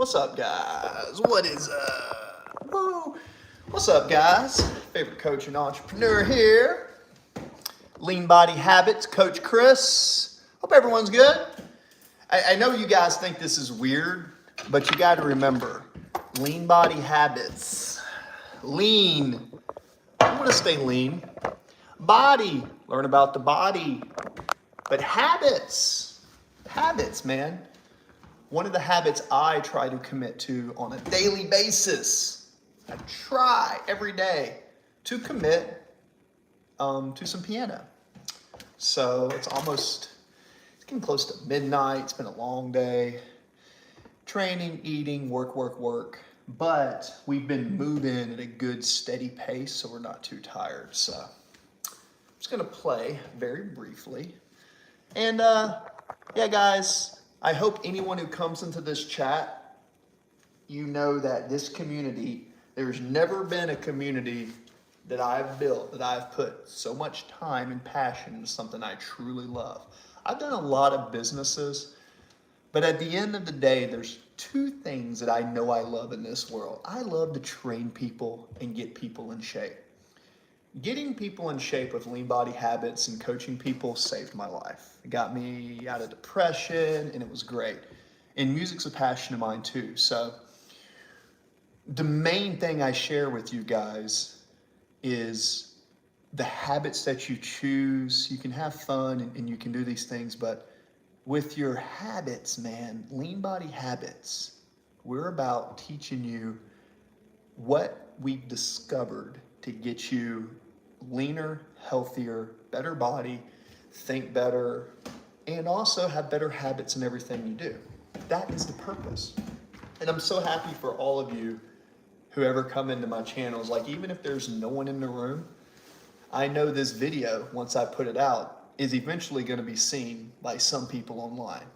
What's up, guys? What is up? Woo! What's up, guys? Favorite coach and entrepreneur here. Lean Body Habits, Coach Chris. Hope everyone's good. I know you guys think this is weird, but you got to remember, lean body habits. Lean. I want to stay lean. Body. Learn about the body. But habits. Habits, man. One of the habits I try to commit to on a daily basis, I try every day to commit to some piano. So it's getting close to midnight. It's been a long day. Training, eating, work. But we've been moving at a good steady pace, so we're not too tired. So I'm just gonna play very briefly. And yeah, guys, I hope anyone who comes into this chat, you know that this community, there's never been a community that I've built, that I've put so much time and passion into something I truly love. I've done a lot of businesses, but at the end of the day, there's two things that I know I love in this world. I love to train people and get people in shape. Getting people in shape with lean body habits and coaching people saved my life. It got me out of depression, and it was great. And music's a passion of mine too. So the main thing I share with you guys is the habits that you choose. You can have fun and you can do these things, but with your habits, man, lean body habits, we're about teaching you what we discovered to get you leaner, healthier, better body, think better, and also have better habits in everything you do. That is the purpose. And I'm so happy for all of you who ever come into my channels. Like, even if there's no one in the room, I know this video, once I put it out, is eventually going to be seen by some people online,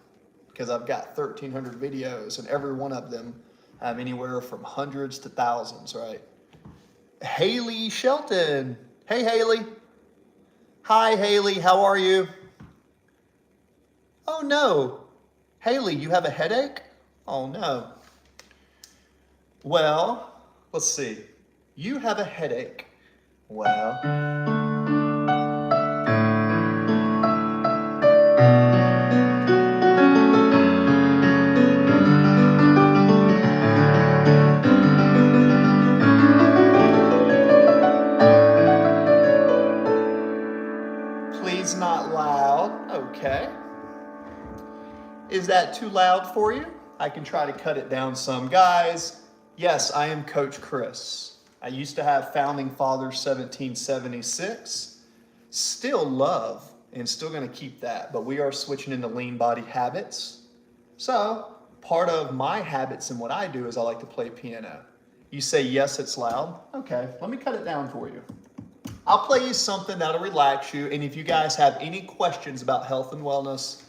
because I've got 1,300 videos, and every one of them have anywhere from hundreds to thousands, right? Haley Shelton. Hey, Haley. Hi, Haley. How are you? Oh, no. Haley, you have a headache? Oh, no. Well, let's see. You have a headache. Well, please not loud. Okay. Is that too loud for you? I can try to cut it down some. Guys, yes, I am Coach Chris. I used to have Founding Fathers 1776. Still love and still going to keep that, but we are switching into lean body habits. So part of my habits and what I do is I like to play piano. You say, yes, it's loud. Okay, let me cut it down for you. I'll play you something that'll relax you. And if you guys have any questions about health and wellness,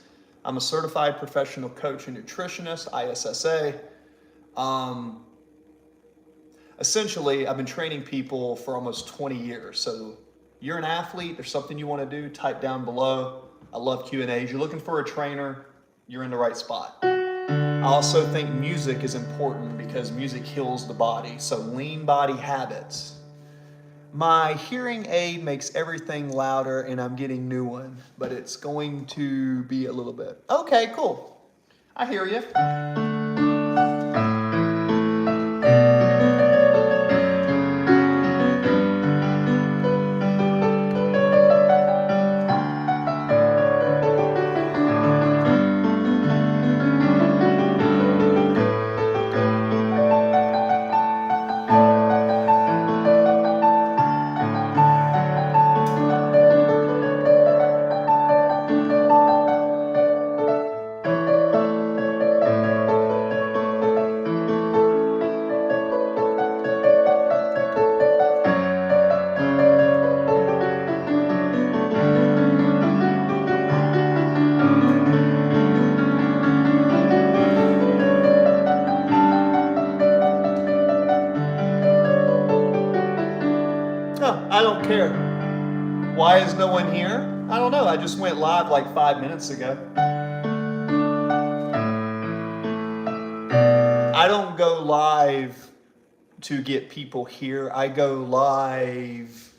I'm a certified professional coach and nutritionist, ISSA. Essentially, I've been training people for almost 20 years. So you're an athlete, there's something you want to do, type down below. I love Q&As. You're looking for a trainer, you're in the right spot. I also think music is important because music heals the body. So lean body habits. My hearing aid makes everything louder, and I'm getting a new one, but it's going to be a little bit. Okay, cool. I hear you. I don't care. Why is no one here? I don't know. I just went live like 5 minutes ago. I don't go live to get people here. I go live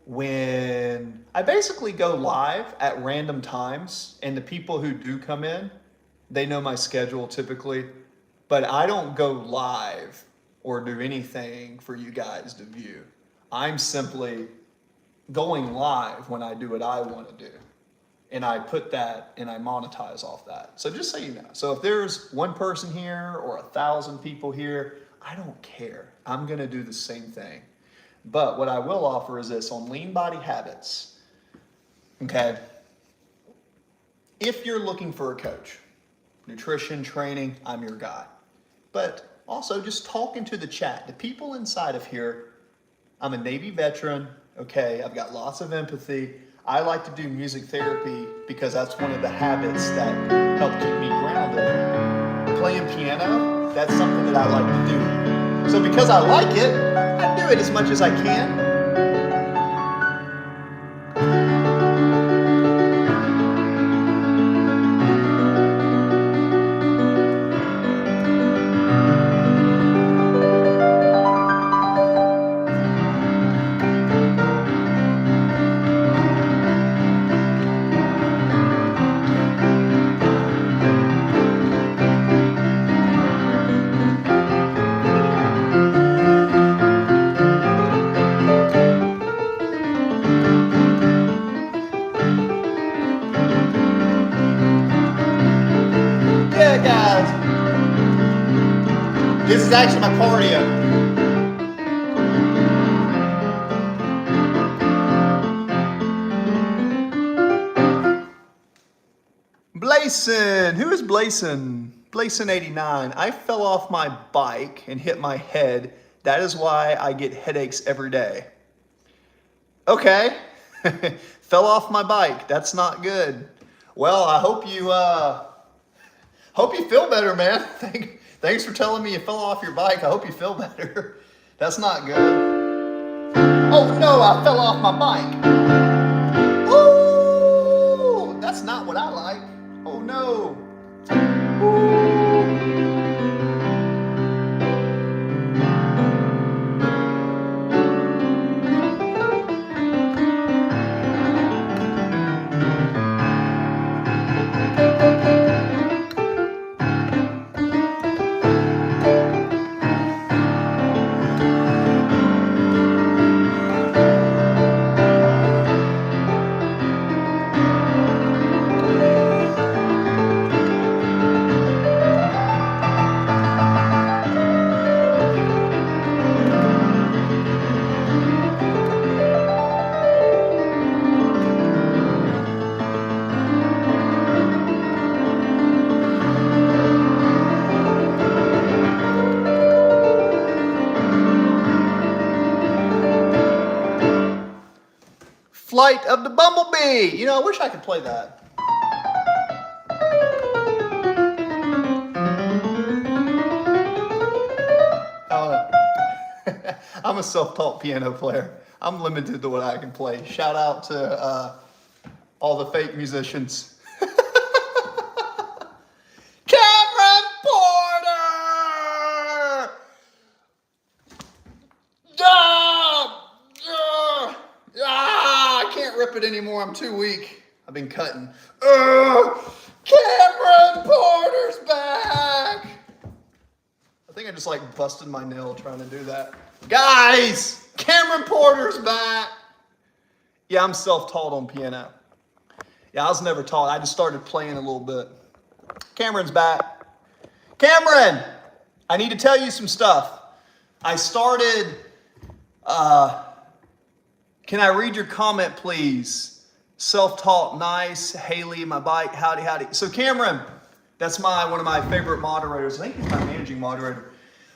when I basically go live at random times, and the people who do come in, they know my schedule typically, but I don't go live or do anything for you guys to view. I'm simply going live when I do what I want to do. And I put that and I monetize off that. So just so you know. So if there's one person here or 1,000 people here, I don't care. I'm going to do the same thing. But what I will offer is this on Lean Body Habits. Okay. If you're looking for a coach, nutrition, training, I'm your guy. But also just talking to the chat, the people inside of here. I'm a Navy veteran. Okay. I've got lots of empathy. I like to do music therapy because that's one of the habits that help keep me grounded. Playing piano, that's something that I like to do. So because I like it, I do it as much as I can. Yeah, guys. This is actually my cardio. Blason. Who is Blason? Blason89. I fell off my bike and hit my head. That is why I get headaches every day. Okay. Fell off my bike. That's not good. Well, I hope you feel better, man. Thanks for telling me you fell off your bike. I hope you feel better. That's not good. Oh no, I fell off my bike. Ooh, that's not what I like. Oh no. Ooh. Flight of the Bumblebee. You know, I wish I could play that. I'm a self-taught piano player. I'm limited to what I can play. Shout out to all the fake musicians. Cameron Porter! I can't rip it anymore. I'm too weak. I've been cutting. Cameron Porter's back! I think I just like busted my nail trying to do that. Guys, Cameron Porter's back. Yeah, I'm self-taught on piano. Yeah, I was never taught. I just started playing a little bit. Cameron's back. Cameron, I need to tell you some stuff. I started, can I read your comment, please? Self-taught, nice. Haley, my bike, howdy, howdy. So Cameron, that's one of my favorite moderators. I think he's my managing moderator.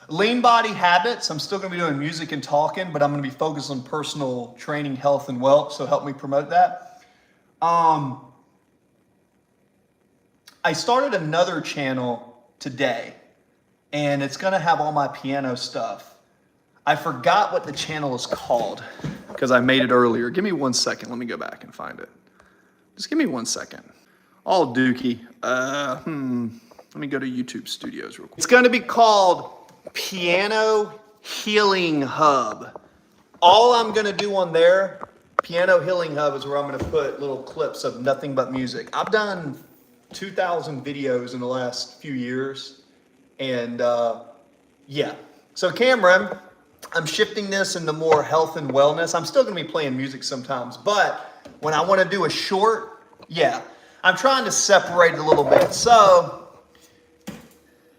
Lean Body Habits. I'm still going to be doing music and talking, but I'm going to be focused on personal training, health, and wealth. So help me promote that. I started another channel today, and it's going to have all my piano stuff. I forgot what the channel is called because I made it earlier. Give me 1 second. Let me go back and find it. Just give me 1 second. All dookie. Let me go to YouTube Studios real quick. It's going to be called Piano Healing Hub. All I'm going to do on there, Piano Healing Hub, is where I'm going to put little clips of nothing but music. I've done 2,000 videos in the last few years. And yeah. So Cameron, I'm shifting this into more health and wellness. I'm still going to be playing music sometimes. But when I want to do a short, yeah, I'm trying to separate it a little bit. So,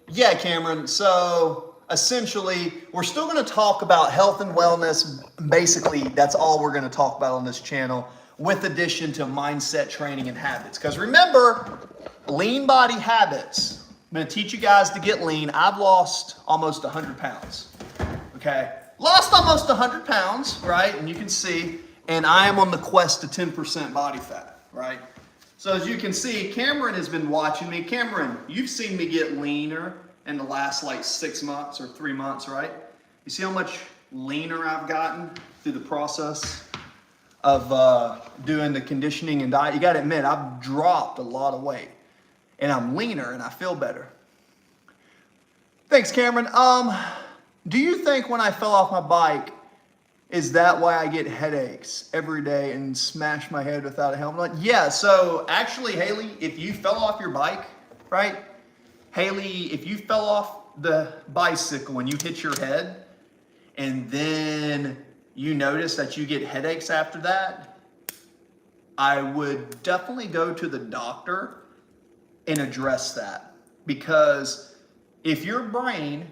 yeah, Cameron. So essentially, we're still going to talk about health and wellness. Basically, that's all we're going to talk about on this channel, with addition to mindset training and habits. Because remember, lean body habits. I'm going to teach you guys to get lean. I've lost almost 100 pounds. Okay? Lost almost 100 pounds, right? And you can see, and I am on the quest to 10% body fat, right? So as you can see, Cameron has been watching me. Cameron, you've seen me get leaner in the last like 6 months or 3 months, right? You see how much leaner I've gotten through the process of doing the conditioning and diet? You got to admit, I've dropped a lot of weight, and I'm leaner and I feel better. Thanks, Cameron. Do you think when I fell off my bike, is that why I get headaches every day and smash my head without a helmet on? Yeah, so actually, Haley, if you fell off your bike, right? Haley, if you fell off the bicycle and you hit your head, and then you notice that you get headaches after that, I would definitely go to the doctor and address that. Because if your brain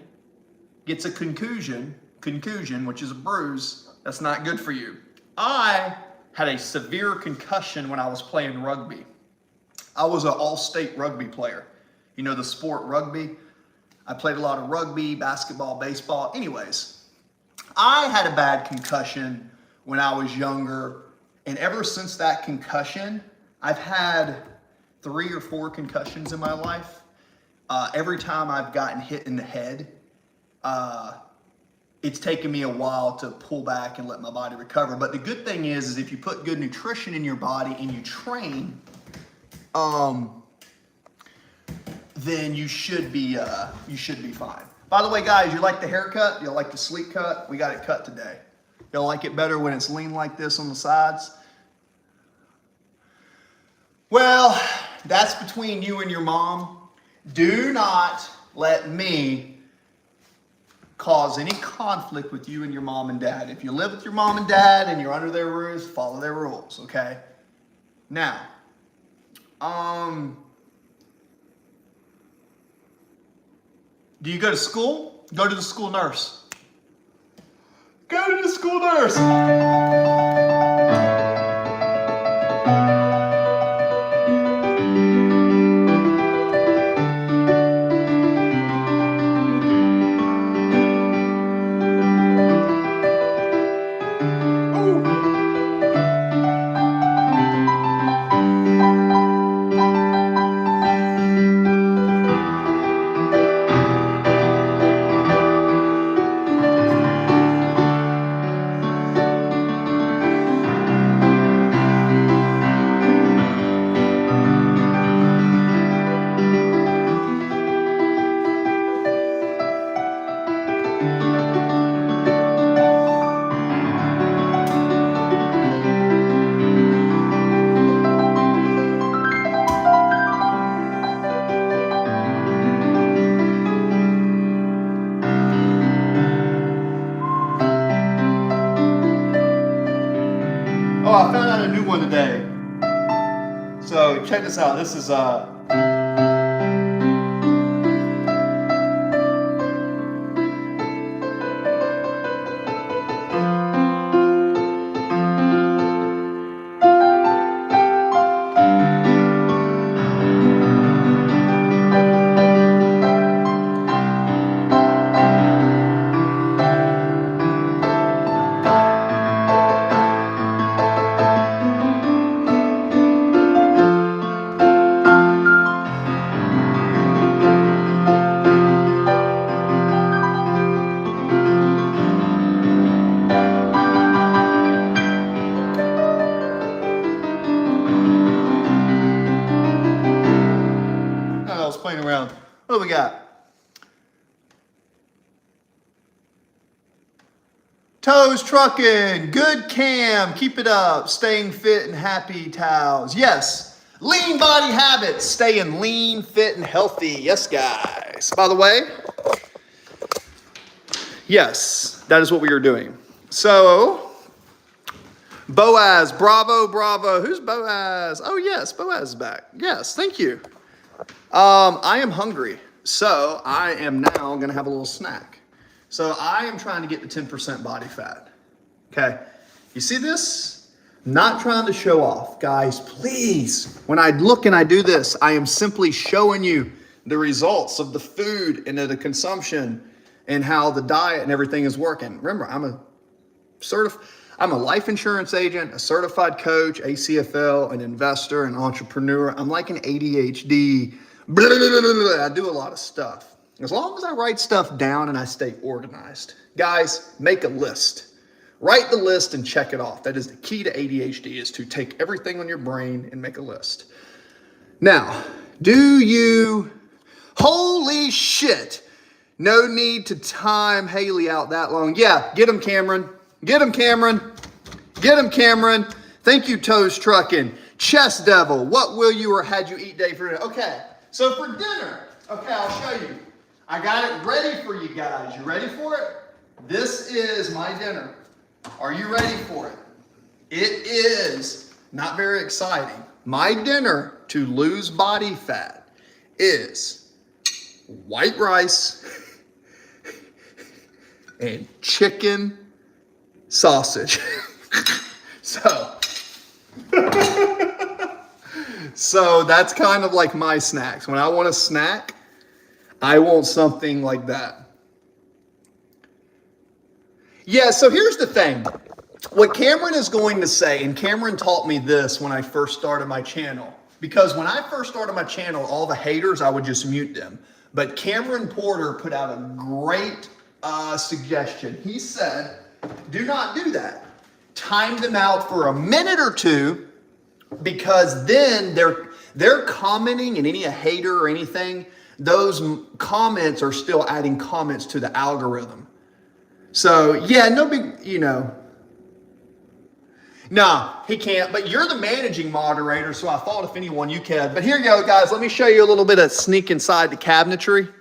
gets a concussion, which is a bruise, that's not good for you. I had a severe concussion when I was playing rugby. I was an all-state rugby player. You know the sport rugby? I played a lot of rugby, basketball, baseball. Anyways, I had a bad concussion when I was younger. And ever since that concussion, I've had 3 or 4 concussions in my life. Every time I've gotten hit in the head, it's taken me a while to pull back and let my body recover. But the good thing is if you put good nutrition in your body and you train, then you should be fine. By the way, guys, you like the haircut? You like the sleek cut? We got it cut today. You'll like it better when it's lean like this on the sides? Well, that's between you and your mom. Do not let me cause any conflict with you and your mom and dad. If you live with your mom and dad and you're under their roofs, follow their rules, okay? Now, do you go to school? Go to the school nurse. Go to the school nurse. Oh, I found out a new one today. So check this out. This is Toes trucking, good Cam, keep it up, staying fit and happy towels. Yes, lean body habits, staying lean, fit, and healthy. Yes, guys. By the way, yes, that is what we are doing. So, Boaz, bravo, bravo. Who's Boaz? Oh, yes, Boaz is back. Yes, thank you. I am hungry, so I am now going to have a little snack. So I am trying to get to 10% body fat. Okay, you see this? Not trying to show off. Guys, please, when I look and I do this, I am simply showing you the results of the food and of the consumption and how the diet and everything is working. Remember, I'm a life insurance agent, a certified coach, ACFL, an investor, an entrepreneur. I'm like an ADHD. Blah, blah, blah, blah. I do a lot of stuff. As long as I write stuff down and I stay organized. Guys, make a list. Write the list and check it off. That is the key to ADHD, is to take everything on your brain and make a list. Now, holy shit, no need to time Haley out that long. Yeah, get him, Cameron. Get him, Cameron. Get him, Cameron. Thank you, Toes Trucking. Chess Devil, what will you or had you eat day for dinner? Okay, so for dinner, okay, I'll show you. I got it ready for you guys. You ready for it? This is my dinner. Are you ready for it? It is not very exciting. My dinner to lose body fat is white rice and chicken sausage. So that's kind of like my snacks. When I want a snack, I want something like that. Yeah, so here's the thing. What Cameron is going to say, and Cameron taught me this when I first started my channel, because when I first started my channel, all the haters, I would just mute them. But Cameron Porter put out a great suggestion. He said, do not do that. Time them out for a minute or two, because then they're commenting, and any hater or anything, those comments are still adding comments to the algorithm. So yeah, no big, No, he can't, but you're the managing moderator, so I thought if anyone you can. But here you go, guys. Let me show you a little bit of sneak inside the cabinetry.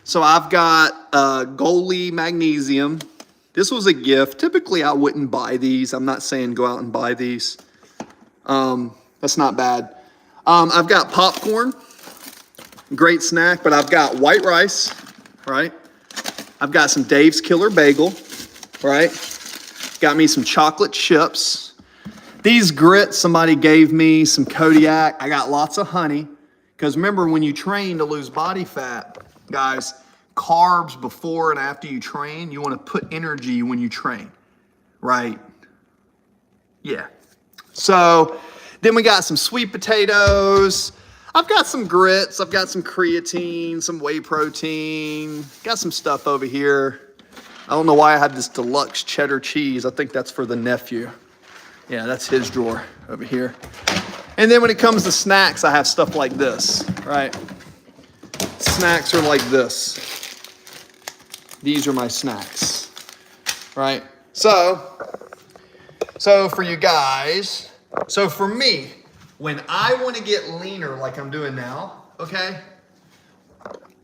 So I've got Goalie Magnesium. This was a gift. Typically, I wouldn't buy these. I'm not saying go out and buy these. That's not bad. I've got popcorn. Great snack, but I've got white rice, right? I've got some Dave's Killer Bagel, right? Got me some chocolate chips. These grits somebody gave me, some Kodiak. I got lots of honey. Because remember, when you train to lose body fat, guys, carbs before and after you train, you want to put energy when you train, right? Yeah. So then we got some sweet potatoes. I've got some grits, I've got some creatine, some whey protein, got some stuff over here. I don't know why I have this deluxe cheddar cheese. I think that's for the nephew. Yeah, that's his drawer over here. And then when it comes to snacks, I have stuff like this, right? Snacks are like this. These are my snacks, right? So for you guys, so for me, when I want to get leaner like I'm doing now, okay,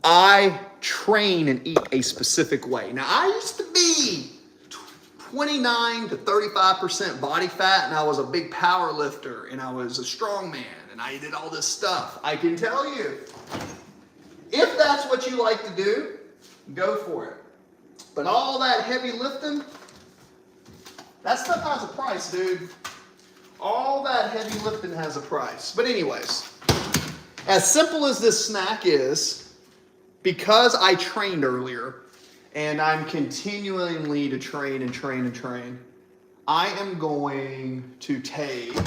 I train and eat a specific way. Now, I used to be 29 to 35% body fat, and I was a big power lifter, and I was a strong man, and I did all this stuff. I can tell you, if that's what you like to do, go for it. But all that heavy lifting, that stuff has a price, dude. All that heavy lifting has a price. But anyways, as simple as this snack is, because I trained earlier and I'm continually to train and train and train, I am going to take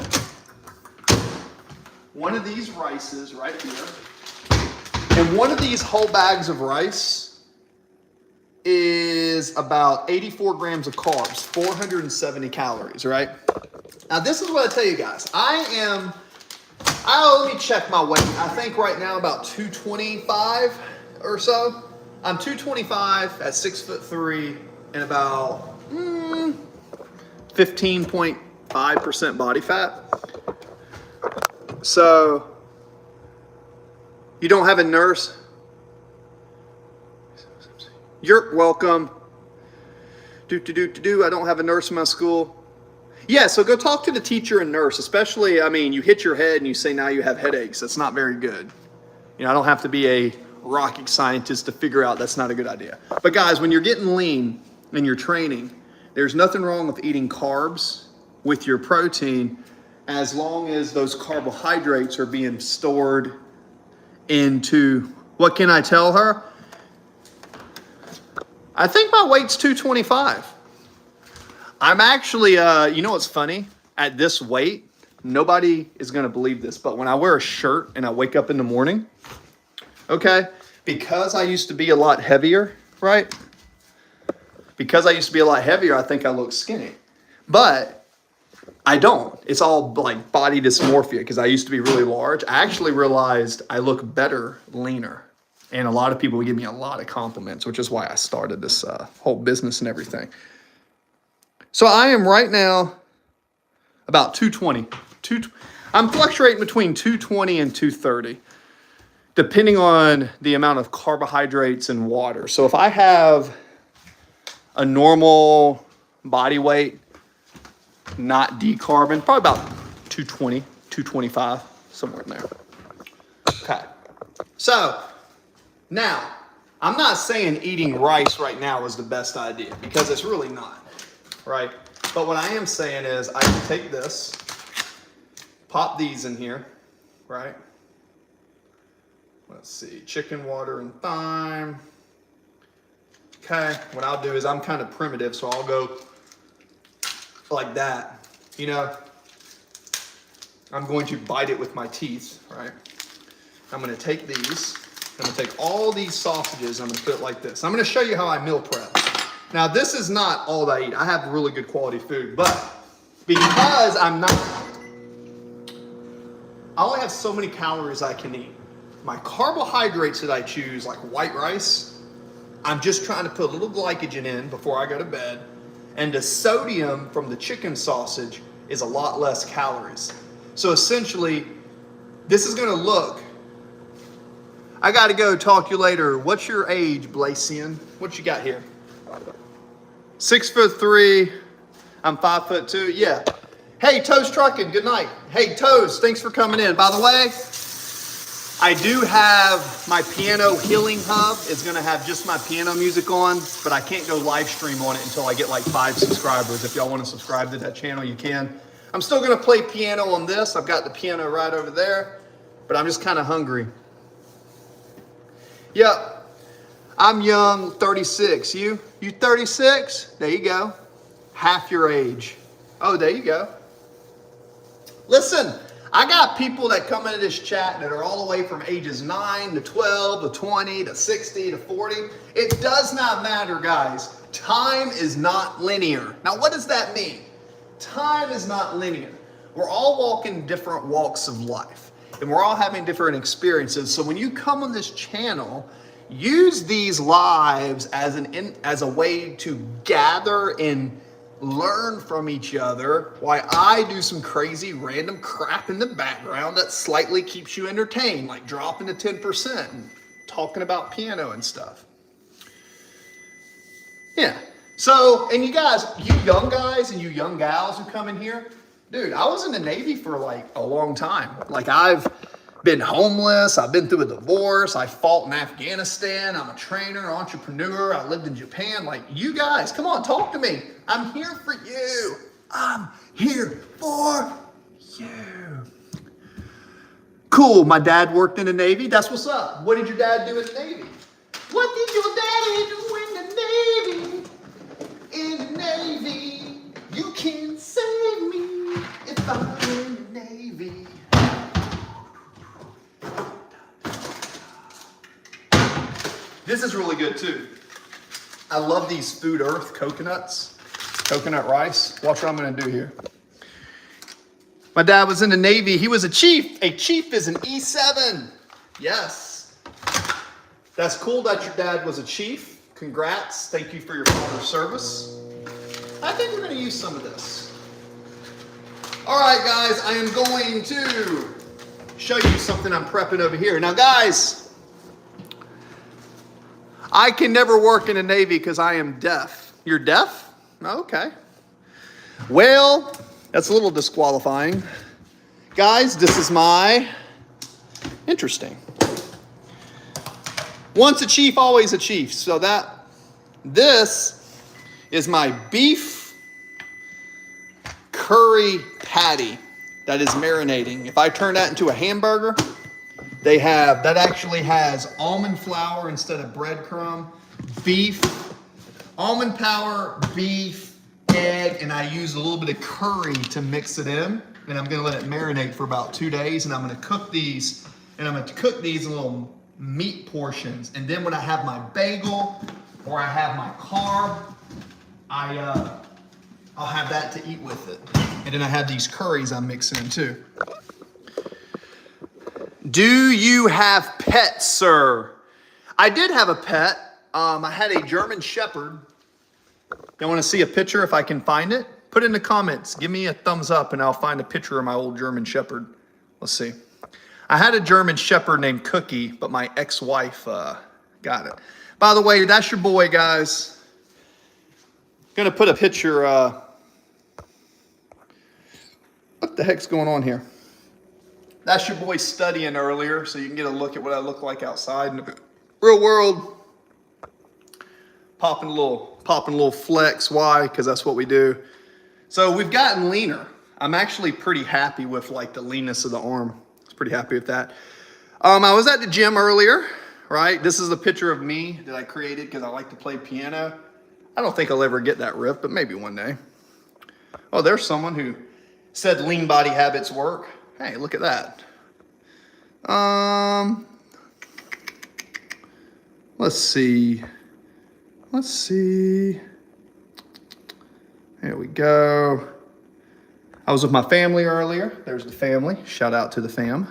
one of these rices right here. And one of these whole bags of rice is about 84 grams of carbs, 470 calories, right? Now, this is what I tell you guys. Let me check my weight. I think right now about 225 or so. I'm 225 at 6'3", and about 15.5% body fat. So you don't have a nurse? You're welcome. I don't have a nurse in my school. Yeah, so go talk to the teacher and nurse, especially, I mean, you hit your head and you say now you have headaches. That's not very good. You know, I don't have to be a rocket scientist to figure out that's not a good idea. But guys, when you're getting lean and you're training, there's nothing wrong with eating carbs with your protein as long as those carbohydrates are being stored into, what can I tell her? I think my weight's 225. I'm actually, you know what's funny? At this weight, nobody is going to believe this, but when I wear a shirt and I wake up in the morning, okay, because I used to be a lot heavier, right? Because I used to be a lot heavier, I think I look skinny. But I don't. It's all like body dysmorphia because I used to be really large. I actually realized I look better leaner. And a lot of people would give me a lot of compliments, which is why I started this whole business and everything. So I am right now about 220. I'm fluctuating between 220 and 230, depending on the amount of carbohydrates and water. So if I have a normal body weight, not decarbon, probably about 220, 225, somewhere in there. Okay. So now, I'm not saying eating rice right now is the best idea because it's really not. Right? But what I am saying is I can take this, pop these in here, right? Let's see, chicken, water, and thyme. Okay, what I'll do is I'm kind of primitive, so I'll go like that, you know? I'm going to bite it with my teeth, right? I'm gonna take these, I'm gonna take all these sausages, I'm gonna put it like this. I'm gonna show you how I meal prep. Now, this is not all that I eat. I have really good quality food, but because I only have so many calories I can eat. My carbohydrates that I choose, like white rice, I'm just trying to put a little glycogen in before I go to bed. And the sodium from the chicken sausage is a lot less calories. So essentially, this is gonna look, I gotta go talk to you later. What's your age, Blacian? What you got here? 6'3", I'm 5'2", yeah. Hey, Toes Trucking, good night. Hey, Toes, thanks for coming in. By the way, I do have my piano healing hub. It's gonna have just my piano music on, but I can't go live stream on it until I get like 5 subscribers. If y'all wanna subscribe to that channel, you can. I'm still gonna play piano on this. I've got the piano right over there, but I'm just kinda hungry. Yep. I'm young, 36. You 36? There you go. Half your age. Oh, there you go. Listen, I got people that come into this chat that are all the way from ages 9 to 12 to 20 to 60 to 40. It does not matter, guys. Time is not linear. Now, what does that mean? Time is not linear. We're all walking different walks of life, and we're all having different experiences. So when you come on this channel, use these lives as a way to gather and learn from each other while I do some crazy random crap in the background that slightly keeps you entertained, like dropping to 10% and talking about piano and stuff. Yeah. So, and you guys, you young guys and you young gals who come in here, dude, I was in the Navy for like a long time. Like I've been homeless, I've been through a divorce, I fought in Afghanistan, I'm a trainer, entrepreneur, I lived in Japan. Like, you guys, come on, talk to me. I'm here for you. I'm here for you. Cool, my dad worked in the Navy. That's what's up. What did your dad do in the Navy? What did your daddy do in the Navy? In the Navy, you can save me if I'm in the Navy. This is really good too. I love these Food Earth coconuts, coconut rice. Watch what I'm gonna do here. My dad was in the Navy. He was a chief. A chief is an E7. Yes. That's cool that your dad was a chief. Congrats. Thank you for your father's service. I think we're going to use some of this. All right, guys, I am going to show you something I'm prepping over here. Now, guys, I can never work in the Navy because I am deaf. You're deaf? Okay. Well, that's a little disqualifying. Guys, this is my... Interesting. Once a chief, always a chief. So this is my beef curry patty that is marinating. If I turn that into a hamburger, that actually has almond flour instead of breadcrumb, beef, almond flour, beef, egg, and I use a little bit of curry to mix it in. And I'm gonna let it marinate for about 2 days, and I'm gonna cook these, in little meat portions. And then when I have my bagel or I have my carb, I'll have that to eat with it. And then I have these curries I'm mixing in too. Do you have pets, sir? I did have a pet. I had a German Shepherd. You want to see a picture if I can find it? Put it in the comments. Give me a thumbs up and I'll find a picture of my old German Shepherd. Let's see. I had a German Shepherd named Cookie, but my ex-wife got it. By the way, that's your boy, guys. Gonna put a picture. What the heck's going on here? That's your boy studying earlier, so you can get a look at what I look like outside in the real world. Popping a little flex. Why? Because that's what we do. So we've gotten leaner. I'm actually pretty happy with like the leanness of the arm. I was pretty happy with that. I was at the gym earlier, right? This is a picture of me that I created because I like to play piano. I don't think I'll ever get that ripped, but maybe one day. Oh, there's someone who said lean body habits work. Hey, look at that. Let's see. There we go. I was with my family earlier. There's the family. Shout out to the fam.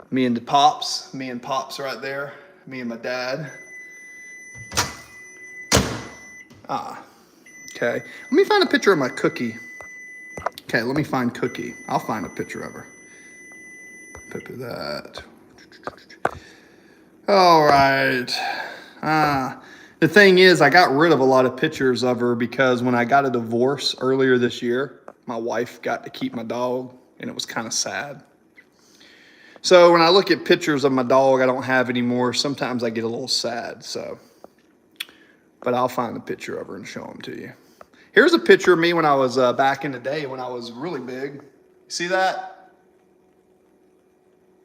Me and Pops right there. Me and my dad. Okay. Let me find a picture of my Cookie. Okay, let me find Cookie. I'll find a picture of her. Picture that. All right. The thing is, I got rid of a lot of pictures of her because when I got a divorce earlier this year, my wife got to keep my dog, and it was kind of sad. So when I look at pictures of my dog I don't have anymore, sometimes I get a little sad. But I'll find a picture of her and show them to you. Here's a picture of me when I was back in the day when I was really big. See that?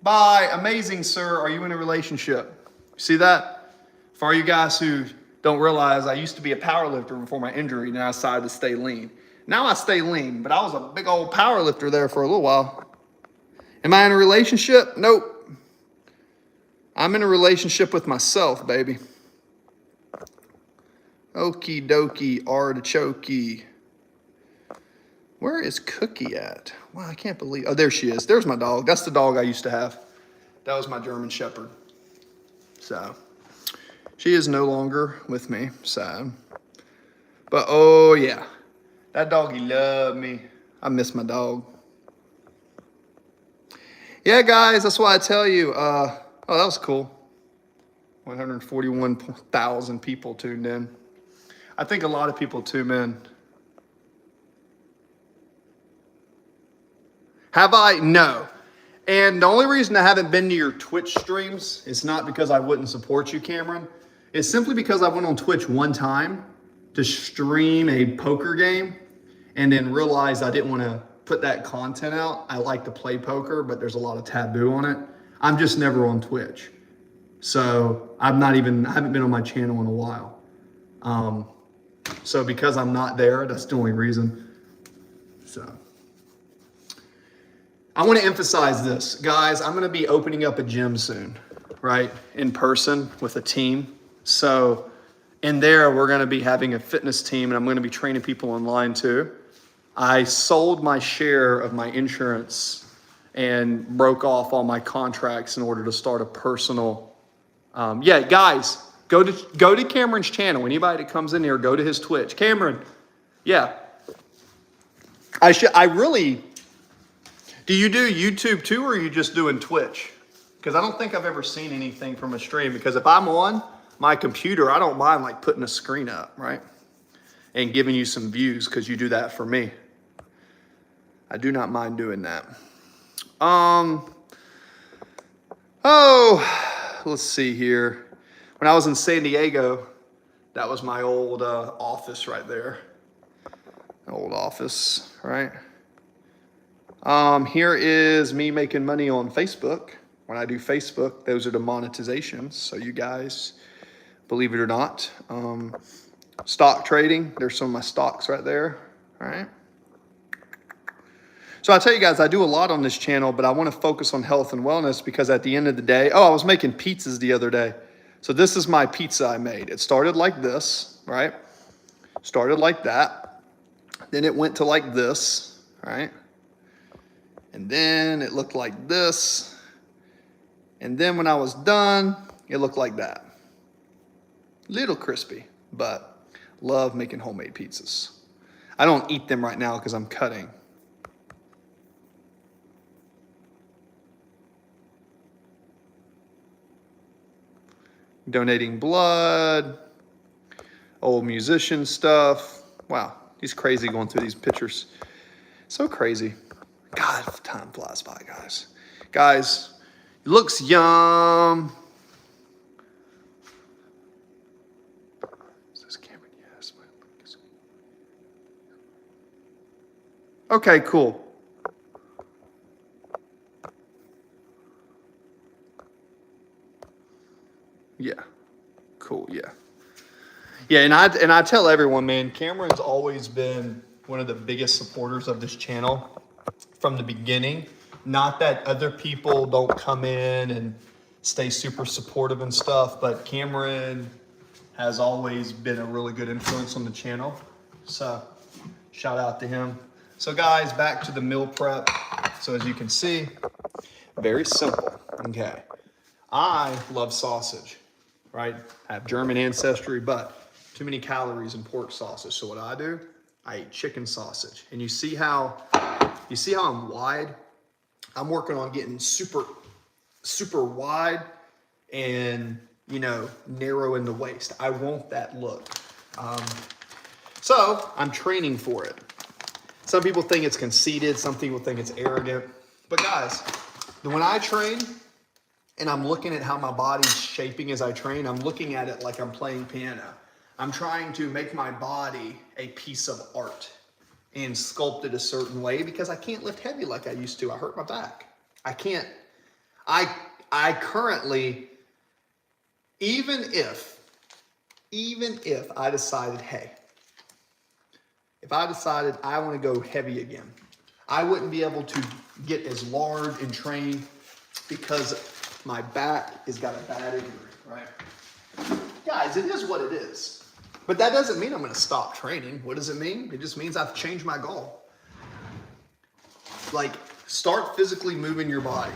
Bye. Amazing, sir. Are you in a relationship? See that? For all you guys who don't realize, I used to be a power lifter before my injury, and I decided to stay lean. Now I stay lean, but I was a big old power lifter there for a little while. Am I in a relationship? Nope. I'm in a relationship with myself, baby. Okie dokie artichoke. Where is Cookie at? Wow, I can't believe. Oh, there she is. There's my dog. That's the dog I used to have. That was my German Shepherd. So, she is no longer with me. Sad. But, oh, yeah. That doggy loved me. I miss my dog. Yeah, guys, that's why I tell you. Oh, that was cool. 141,000 people tuned in. I think a lot of people tune in. Have I? No. And the only reason I haven't been to your Twitch streams is not because I wouldn't support you, Cameron. It's simply because I went on Twitch one time to stream a poker game and then realized I didn't want to put that content out. I like to play poker, but there's a lot of taboo on it. I'm just never on Twitch. So I haven't been on my channel in a while. So because I'm not there, that's the only reason. So I want to emphasize this, guys. I'm going to be opening up a gym soon, right? In person with a team. So in there, we're going to be having a fitness team, and I'm going to be training people online too. I sold my share of my insurance and broke off all my contracts in order to start a personal. Yeah, guys, go to Cameron's channel. Anybody that comes in here, go to his Twitch. Cameron, yeah. I really, do you do YouTube too, or are you just doing Twitch? Because I don't think I've ever seen anything from a stream, because if I'm on my computer, I don't mind like putting a screen up, right? And giving you some views, because you do that for me. I do not mind doing that. Let's see here. When I was in San Diego, that was my old office right there. Old office, right? Here is me making money on Facebook. When I do Facebook, those are the monetizations. So you guys, believe it or not, stock trading, there's some of my stocks right there, all right? So I tell you guys, I do a lot on this channel, but I want to focus on health and wellness, because at the end of the day, I was making pizzas the other day. So this is my pizza I made. It started like this, right? Started like that. Then it went to like this, right? And then it looked like this. And then when I was done, it looked like that. Little crispy, but love making homemade pizzas. I don't eat them right now because I'm cutting. Donating blood, old musician stuff. Wow, he's crazy going through these pictures. So crazy. God, time flies by, guys. Guys, it looks yum. Is this Cameron? Yes. Okay, cool. Yeah, cool, yeah. Yeah, and I tell everyone, man, Cameron's always been one of the biggest supporters of this channel from the beginning. Not that other people don't come in and stay super supportive and stuff, but Cameron has always been a really good influence on the channel. So shout out to him. So guys, back to the meal prep. So as you can see, very simple, okay. I love sausage, right? I have German ancestry, but too many calories in pork sausage. So what do? I eat chicken sausage. And you see how I'm wide? I'm working on getting super, super wide and, you know, narrow in the waist. I want that look. So I'm training for it. Some people think it's conceited. Some people think it's arrogant. But guys, when I train and I'm looking at how my body's shaping as I train, I'm looking at it like I'm playing piano. I'm trying to make my body a piece of art and sculpt it a certain way, because I can't lift heavy like I used to. I hurt my back. I can't. I currently, even if I decided, hey, if I decided I want to go heavy again, I wouldn't be able to get as large and train because my back has got a bad injury, right? Guys, it is what it is. But that doesn't mean I'm going to stop training. What does it mean? It just means I've changed my goal. Like, start physically moving your body.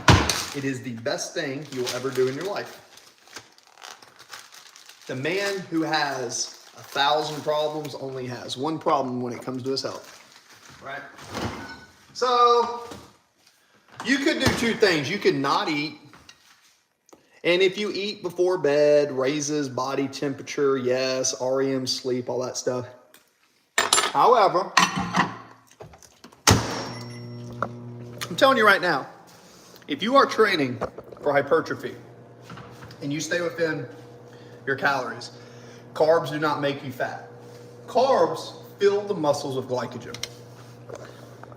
It is the best thing you'll ever do in your life. The man who has 1,000 problems only has one problem when it comes to his health, right? So you could do two things. You could not eat. And if you eat before bed, raises body temperature, yes, REM sleep, all that stuff. However, I'm telling you right now, if you are training for hypertrophy and you stay within your calories, carbs do not make you fat. Carbs fill the muscles with glycogen.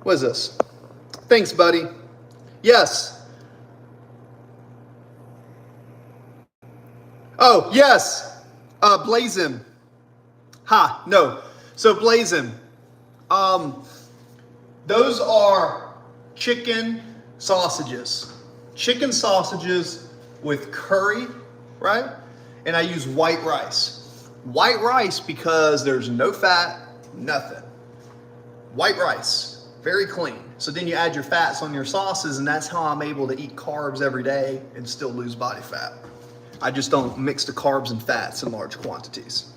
What is this? Thanks, buddy. Yes. Oh, yes. Blazin. Ha, no. So Blazin. Those are chicken sausages. Chicken sausages with curry, right? And I use white rice. White rice because there's no fat, nothing. White rice, very clean. So then you add your fats on your sauces, and that's how I'm able to eat carbs every day and still lose body fat. I just don't mix the carbs and fats in large quantities.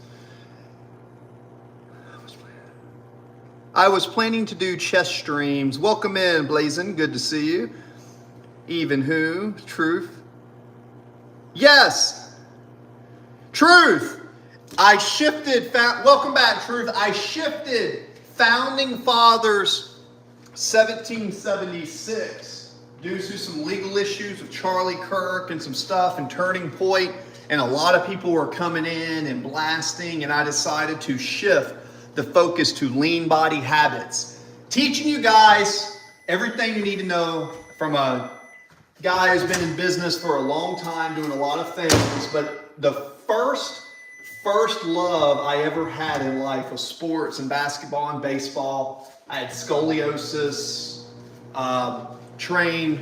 I was planning to do chess streams. Welcome in, Blazin. Good to see you. Even who? Truth. Yes. Truth. I shifted. Welcome back, Truth. I shifted Founding Fathers 1776 due to some legal issues with Charlie Kirk and some stuff and Turning Point, and a lot of people were coming in and blasting, and I decided to shift the focus to lean body habits, teaching you guys everything you need to know from a guy who's been in business for a long time doing a lot of things. But the first love I ever had in life was sports and basketball and baseball. I had scoliosis, trained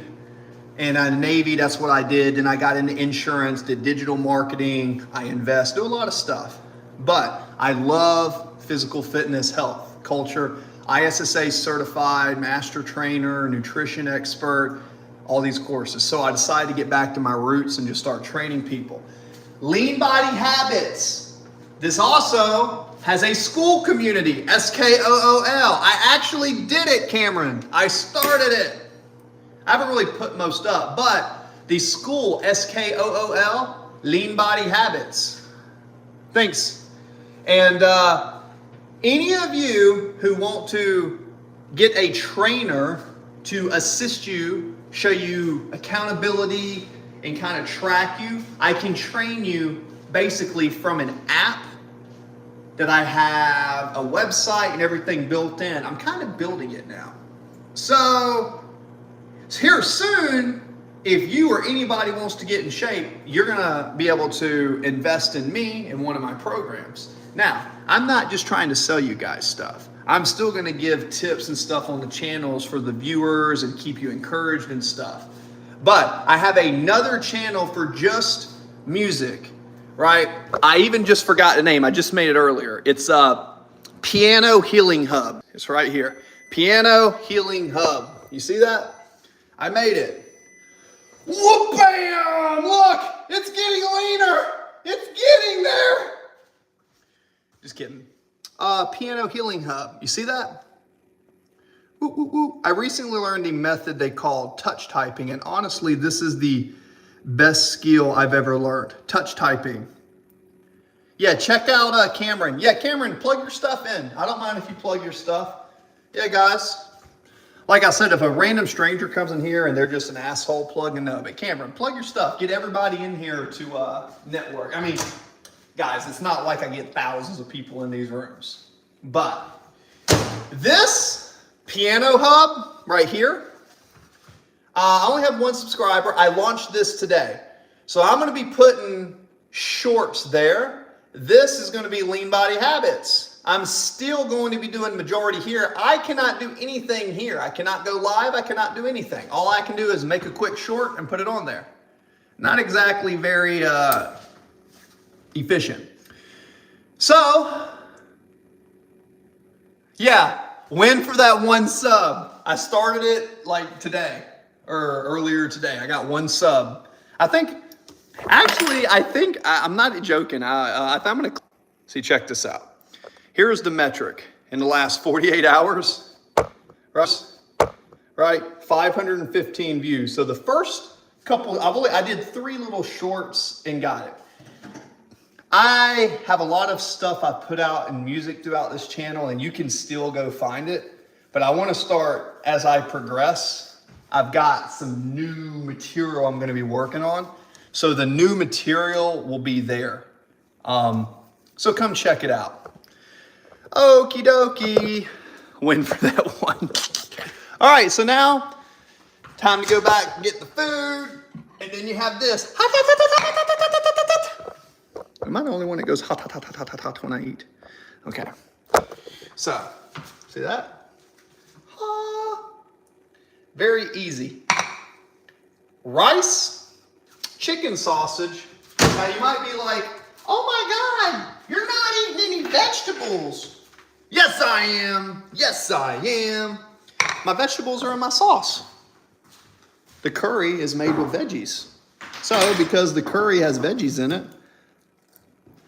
in a Navy, that's what I did. Then I got into insurance, did digital marketing, I invest, do a lot of stuff. But I love physical fitness, health, culture, ISSA certified, master trainer, nutrition expert, all these courses. So I decided to get back to my roots and just start training people. Lean Body Habits. This also has a school community, SKOOL. I actually did it, Cameron. I started it. I haven't really put most up, but the school, SKOOL, Lean Body Habits. Thanks. And any of you who want to get a trainer to assist you, show you accountability, and kind of track you, I can train you basically from an app that I have a website and everything built in. I'm kind of building it now. So here soon, if you or anybody wants to get in shape, you're gonna be able to invest in me in one of my programs. Now, I'm not just trying to sell you guys stuff. I'm still gonna give tips and stuff on the channels for the viewers and keep you encouraged and stuff. But I have another channel for just music, right? I even just forgot the name. I just made it earlier. It's Piano Healing Hub. It's right here. Piano Healing Hub. You see that? I made it. Whoop, bam! Look, it's getting leaner. It's getting there. Just kidding. Piano Healing Hub. You see that? Woo, woo, woo. I recently learned a method they call touch typing, and honestly, this is the best skill I've ever learned. Touch typing. Yeah, check out Cameron. Yeah, Cameron, plug your stuff in. I don't mind if you plug your stuff. Yeah, guys. Like I said, if a random stranger comes in here and they're just an asshole plugging up, but Cameron, plug your stuff. Get everybody in here to network. I mean, guys, it's not like I get thousands of people in these rooms. But this Piano Hub right here, I only have one subscriber. I launched this today. So I'm going to be putting shorts there. This is going to be Lean Body Habits. I'm still going to be doing majority here. I cannot do anything here. I cannot go live. I cannot do anything. All I can do is make a quick short and put it on there. Not exactly very efficient. So, yeah, win for that one sub. I started it like today or earlier today. I got one sub. I'm not joking. I'm going to see, check this out. Here's the metric in the last 48 hours, right? 515 views. So the first couple, I did 3 little shorts and got it. I have a lot of stuff I put out in music throughout this channel, and you can still go find it. But I want to start as I progress. I've got some new material I'm going to be working on. So the new material will be there. So come check it out. Okie dokie. Win for that one. All right, so now time to go back and get the food. And then you have this. Am I the only one that goes hot, hot, hot, hot, hot, hot, hot when I eat? Okay. So, see that? Very easy. Rice, chicken sausage. Now you might be like, oh my God, you're not eating any vegetables. Yes, I am. Yes, I am. my vegetables are in my sauce. The curry is made with veggies. So because the curry has veggies in it,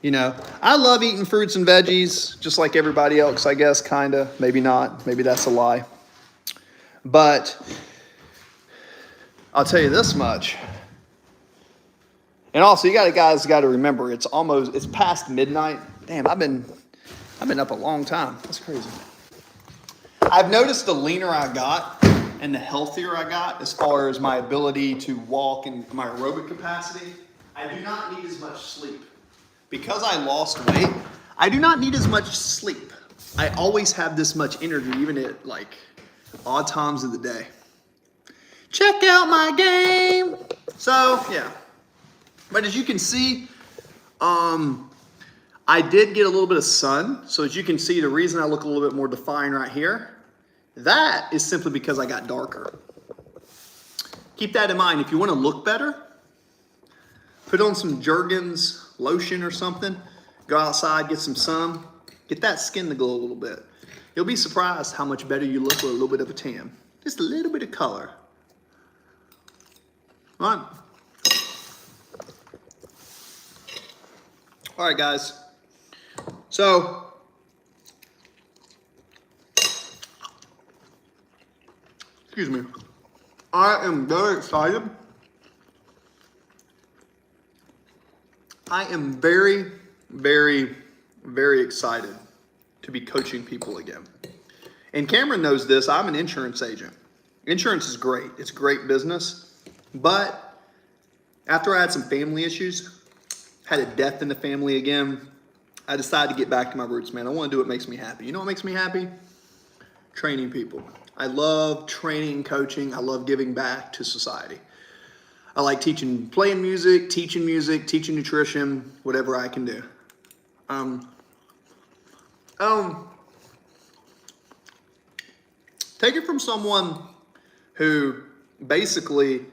you know, I love eating fruits and veggies, just like everybody else, I guess, kind of. Maybe not. Maybe that's a lie. But I'll tell you this much. And also, you guys got to remember, it's past midnight. Damn, I've been up a long time. That's crazy. I've noticed the leaner I got and the healthier I got as far as my ability to walk and my aerobic capacity. I do not need as much sleep. Because I lost weight, I do not need as much sleep. I always have this much energy, even at like odd times of the day. Check out my game. So, yeah. But as you can see, I did get a little bit of sun. So as you can see, the reason I look a little bit more defined right here, that is simply because I got darker. Keep that in mind. If you want to look better, put on some Jergens lotion or something. Go outside, get some sun. Get that skin to glow a little bit. You'll be surprised how much better you look with a little bit of a tan. Just a little bit of color. All right. All right, guys. So, excuse me. I am very excited. I am very, very, very excited to be coaching people again. And Cameron knows this. I'm an insurance agent. Insurance is great. It's great business. But after I had some family issues, had a death in the family again, I decided to get back to my roots, man. I want to do what makes me happy. You know what makes me happy? Training people. I love training, coaching. I love giving back to society. I like playing music, teaching nutrition, whatever I can do. Take it from someone who I basically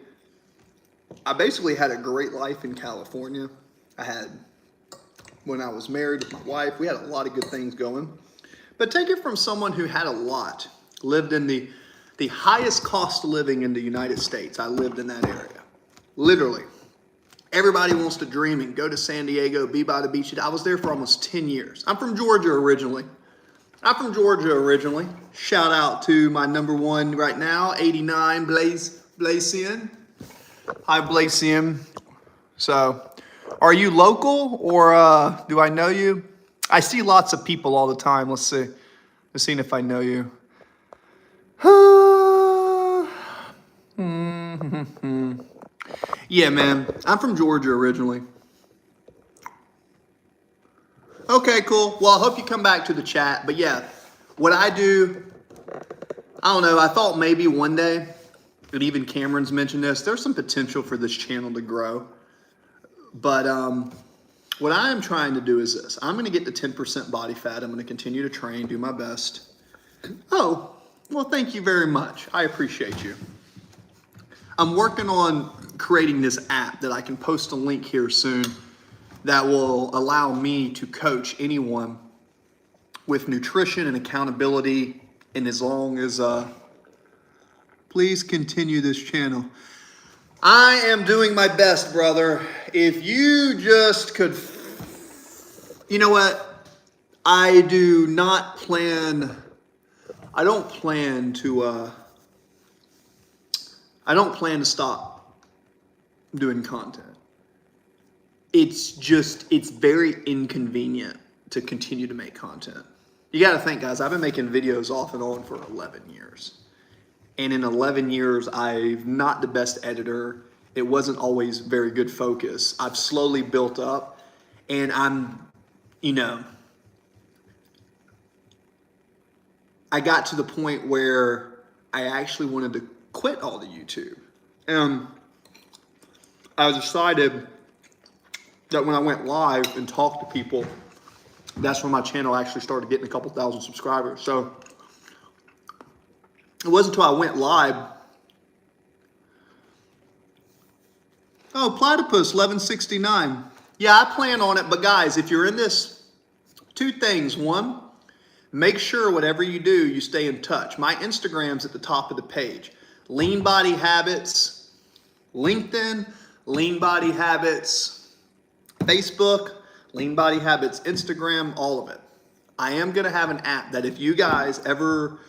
had a great life in California. When I was married with my wife, we had a lot of good things going. But take it from someone who had a lot, lived in the highest cost of living in the United States. I lived in that area. Literally. Everybody wants to dream and go to San Diego, be by the beach. I was there for almost 10 years. I'm from Georgia originally. Shout out to my number one right now, 89, Blazian. Hi, Blazian. So, are you local or do I know you? I see lots of people all the time. Let's see. Let's see if I know you. Yeah, man. I'm from Georgia originally. Okay, cool. Well, I hope you come back to the chat. But yeah, what I do, I don't know. I thought maybe one day, and even Cameron's mentioned this, there's some potential for this channel to grow. But what I am trying to do is this. I'm going to get to 10% body fat. I'm going to continue to train, do my best. Oh, well, thank you very much. I appreciate you. I'm working on creating this app that I can post a link here soon that will allow me to coach anyone with nutrition and accountability. And as long as, please continue this channel. I am doing my best, brother. If you just could, you know what? I don't plan to stop doing content. It's very inconvenient to continue to make content. You got to think, guys, I've been making videos off and on for 11 years. And in 11 years, I'm not the best editor. It wasn't always very good focus. I've slowly built up, and I got to the point where I actually wanted to quit all the YouTube. And I decided that when I went live and talked to people, that's when my channel actually started getting a couple thousand subscribers. So it wasn't until I went live. Oh, Platypus 1169. Yeah, I plan on it. But guys, if you're in this, two things. One, Make sure whatever you do, you stay in touch. My Instagram's at the top of the page. Lean Body Habits, LinkedIn, Lean Body Habits, Facebook, Lean Body Habits, Instagram, all of it. I am going to have an app that if you guys ever...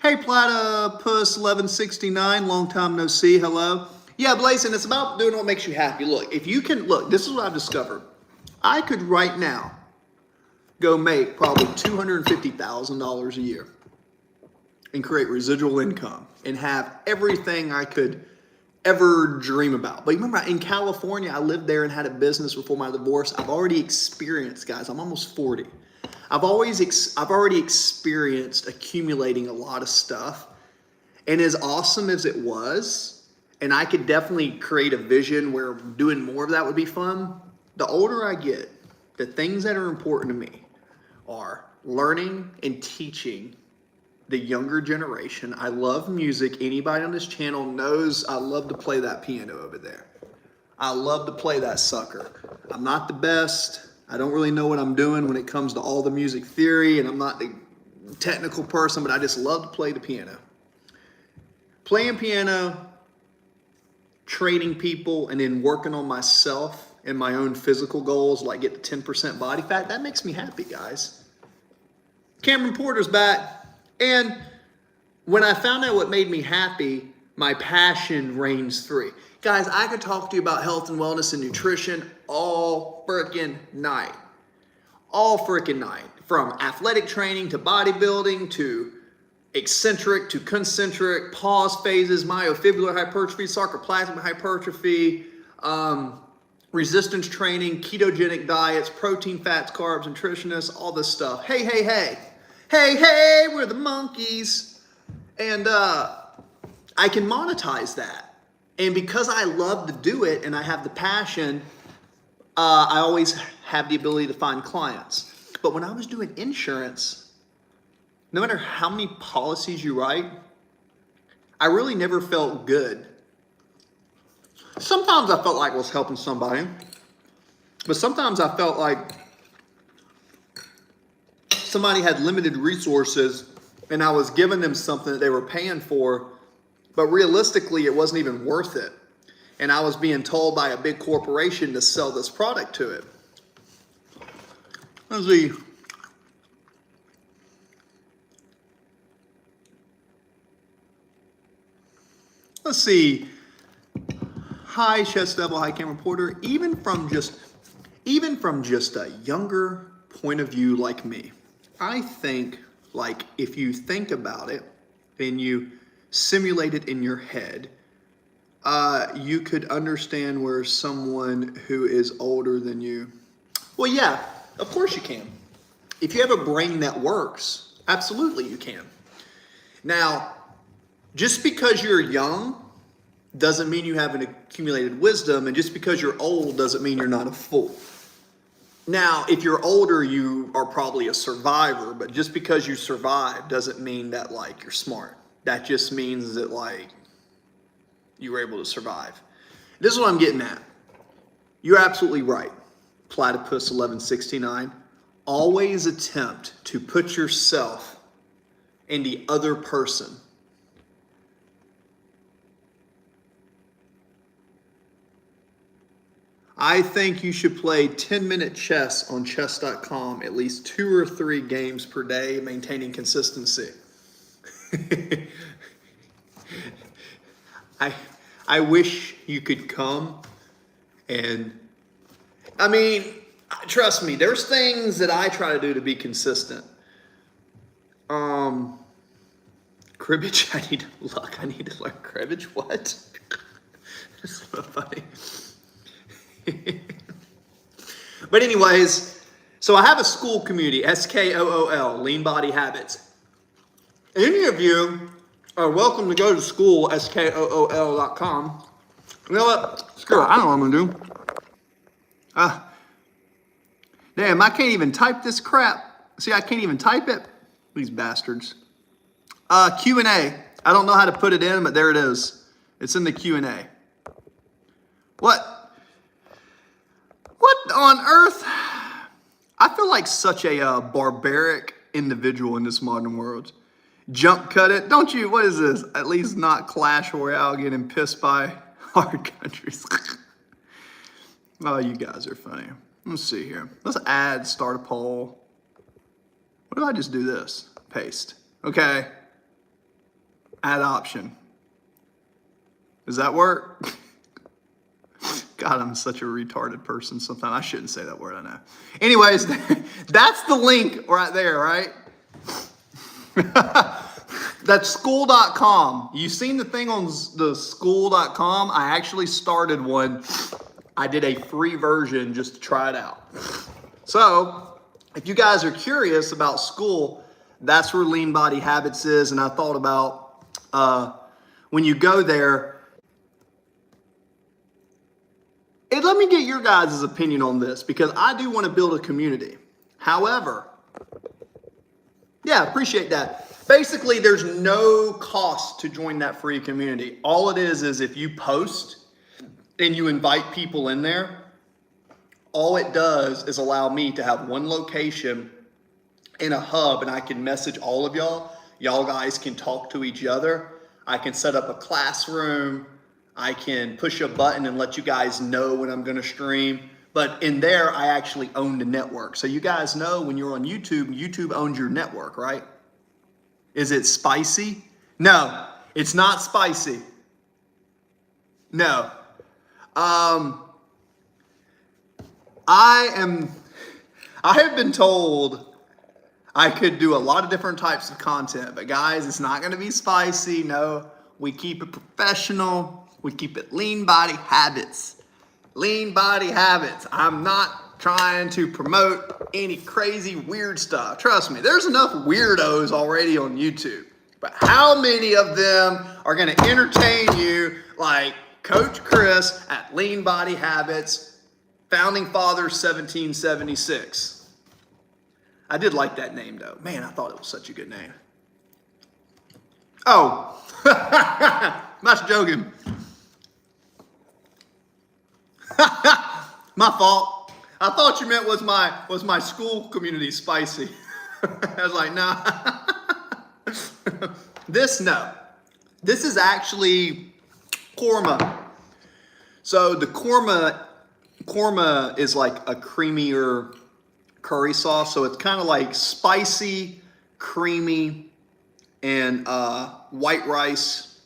Hey, Platypus 1169, long time no see, hello. Yeah, Blazin, it's about doing what makes you happy. Look, if you can, look, this is what I've discovered. I could right now go make probably $250,000 a year and create residual income and have everything I could ever dream about. But remember, in California, I lived there and had a business before my divorce. I've already experienced, guys, I'm almost 40. I've already experienced accumulating a lot of stuff. And as awesome as it was, and I could definitely create a vision where doing more of that would be fun, the older I get, the things that are important to me are learning and teaching the younger generation. I love music. Anybody on this channel knows I love to play that piano over there. I love to play that sucker. I'm not the best. I don't really know what I'm doing when it comes to all the music theory, and I'm not the technical person, but I just love to play the piano. Playing piano, training people, and then working on myself and my own physical goals, like get to 10% body fat, that makes me happy, guys. Cameron Porter's back. And when I found out what made me happy, my passion reigns free. Guys, I could talk to you about health and wellness and nutrition all freaking night. All freaking night. From athletic training to bodybuilding to eccentric to concentric, pause phases, myofibrillar hypertrophy, sarcoplasmic hypertrophy, resistance training, ketogenic diets, protein, fats, carbs, nutritionists, all this stuff. Hey, hey, hey. Hey, hey, we're the monkeys. And I can monetize that. And because I love to do it and I have the passion, I always have the ability to find clients. But when I was doing insurance, no matter how many policies you write, I really never felt good. Sometimes I felt like I was helping somebody, but sometimes I felt like somebody had limited resources and I was giving them something that they were paying for, but realistically it wasn't even worth it. And I was being told by a big corporation to sell this product to it. Let's see. Let's see. Hi, Chest Devil. Hi, Cameron Porter. Even from just a younger point of view like me, I think, like, if you think about it and you simulate it in your head, you could understand where someone who is older than you. Well, yeah, of course you can. If you have a brain that works, absolutely you can. Now, just because you're young doesn't mean you haven't accumulated wisdom, and just because you're old doesn't mean you're not a fool. Now, if you're older, you are probably a survivor, but just because you survive doesn't mean that, like, you're smart. That just means that, like, you were able to survive. This is what I'm getting at. You're absolutely right. Platypus 1169. Always attempt to put yourself in the other person. I think you should play 10-minute chess on chess.com, at least 2 or 3 games per day, maintaining consistency. I wish you could come and, I mean, trust me, there's things that I try to do to be consistent. Cribbage, I need to learn cribbage. What? That's so funny. But anyways, so I have a school community, SKOOL, Lean Body Habits. Any of you are welcome to go to school, SKOOL.com. You know what? Screw it, I know what I'm gonna do. Damn, I can't even type this crap. See, I can't even type it. These bastards. Q&A. I don't know how to put it in, but there it is. It's in the Q&A. What on earth? like such a barbaric individual in this modern world. Jump cut it. Don't you? What is this? At least not Clash Royale getting pissed by hard countries. Oh, you guys are funny. Let's see here. Let's add, start a poll. What if I just do this? Paste. Okay. Add option. Does that work? God, I'm such a retarded person sometimes. I shouldn't say that word, I know. Anyways, that's the link right there, right? That's school.com. You seen the thing on the school.com? I actually started one. I did a free version just to try it out. So, if you guys are curious about school, that's where Lean Body Habits is. And I thought about when you go there, and let me get your guys' opinion on this, because I do want to build a community. However, yeah, appreciate that. Basically, there's no cost to join that free community. All it is if you post and you invite people in there, all it does is allow me to have one location in a hub, and I can message all of y'all. Y'all guys can talk to each other. I can set up a classroom. I can push a button and let you guys know when I'm going to stream. But in there, I actually own the network. So you guys know when you're on YouTube, YouTube owns your network, right? Is it spicy? No, it's not spicy. No. I have been told I could do a lot of different types of content, but guys, it's not going to be spicy. No, we keep it professional. We keep it lean body habits. Lean body habits. I'm not trying to promote any crazy weird stuff. Trust me, there's enough weirdos already on YouTube. But how many of them are going to entertain you like Coach Chris at Lean Body Habits, Founding Fathers 1776? I did like that name though. Man, I thought it was such a good name. Oh, that's joking. My fault. I thought you meant was my school community spicy. I was like, nah. This is actually korma. So the korma is like a creamier curry sauce. So it's kind of like spicy, creamy, and white rice.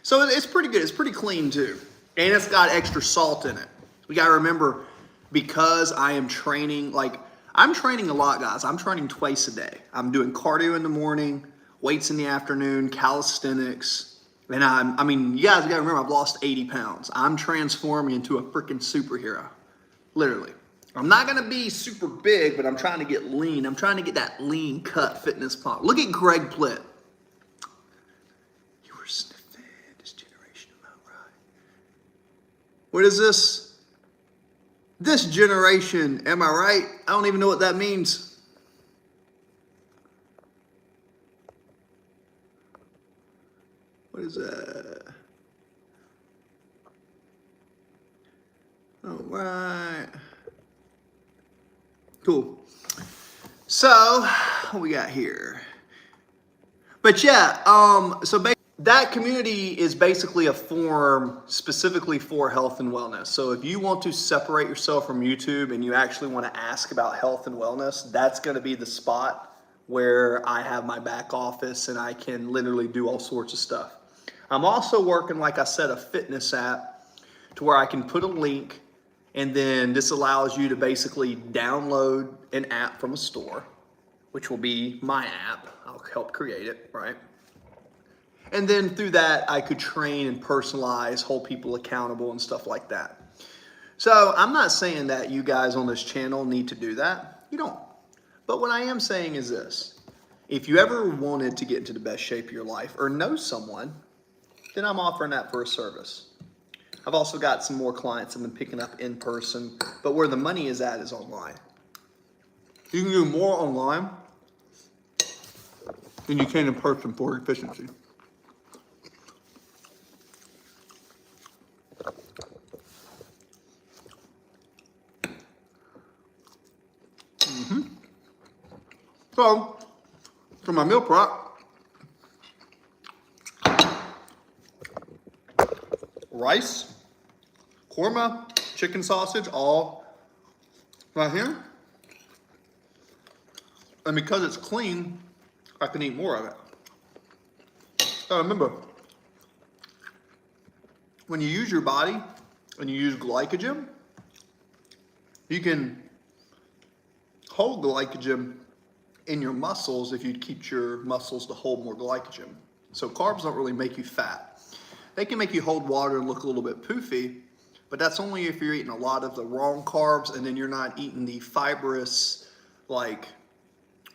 So it's pretty good. It's pretty clean too. And it's got extra salt in it. We got to remember, because I am training, I'm training a lot, guys. I'm training twice a day. I'm doing cardio in the morning, weights in the afternoon, calisthenics. And I mean, you guys got to remember, I've lost 80 pounds. I'm transforming into a freaking superhero. Literally. I'm not going to be super big, but I'm trying to get lean. I'm trying to get that lean cut fitness pump. Look at Greg Plitt. You were sniffing this generation, am I right? What is this? This generation, am I right? I don't even know what that means. What is that? All right. Cool. So, what we got here? But yeah, that community is basically a forum specifically for health and wellness. So if you want to separate yourself from YouTube and you actually want to ask about health and wellness, that's going to be the spot where I have my back office and I can literally do all sorts of stuff. I'm also working, like I said, a fitness app to where I can put a link, and then this allows you to basically download an app from a store, which will be my app. I'll help create it, right? And then through that, I could train and personalize, hold people accountable and stuff like that. So I'm not saying that you guys on this channel need to do that. You don't. But what I am saying is this. If you ever wanted to get into the best shape of your life or know someone, then I'm offering that for a service. I've also got some more clients I've been picking up in person, but where the money is at is online. You can do more online than you can in person for efficiency. So, for my meal prep, rice, korma, chicken sausage, all right here. And because it's clean, I can eat more of it. So remember, when you use your body and you use glycogen, you can hold glycogen in your muscles if you keep your muscles to hold more glycogen. So carbs don't really make you fat. They can make you hold water and look a little bit poofy, but that's only if you're eating a lot of the wrong carbs and then you're not eating the fibrous, like,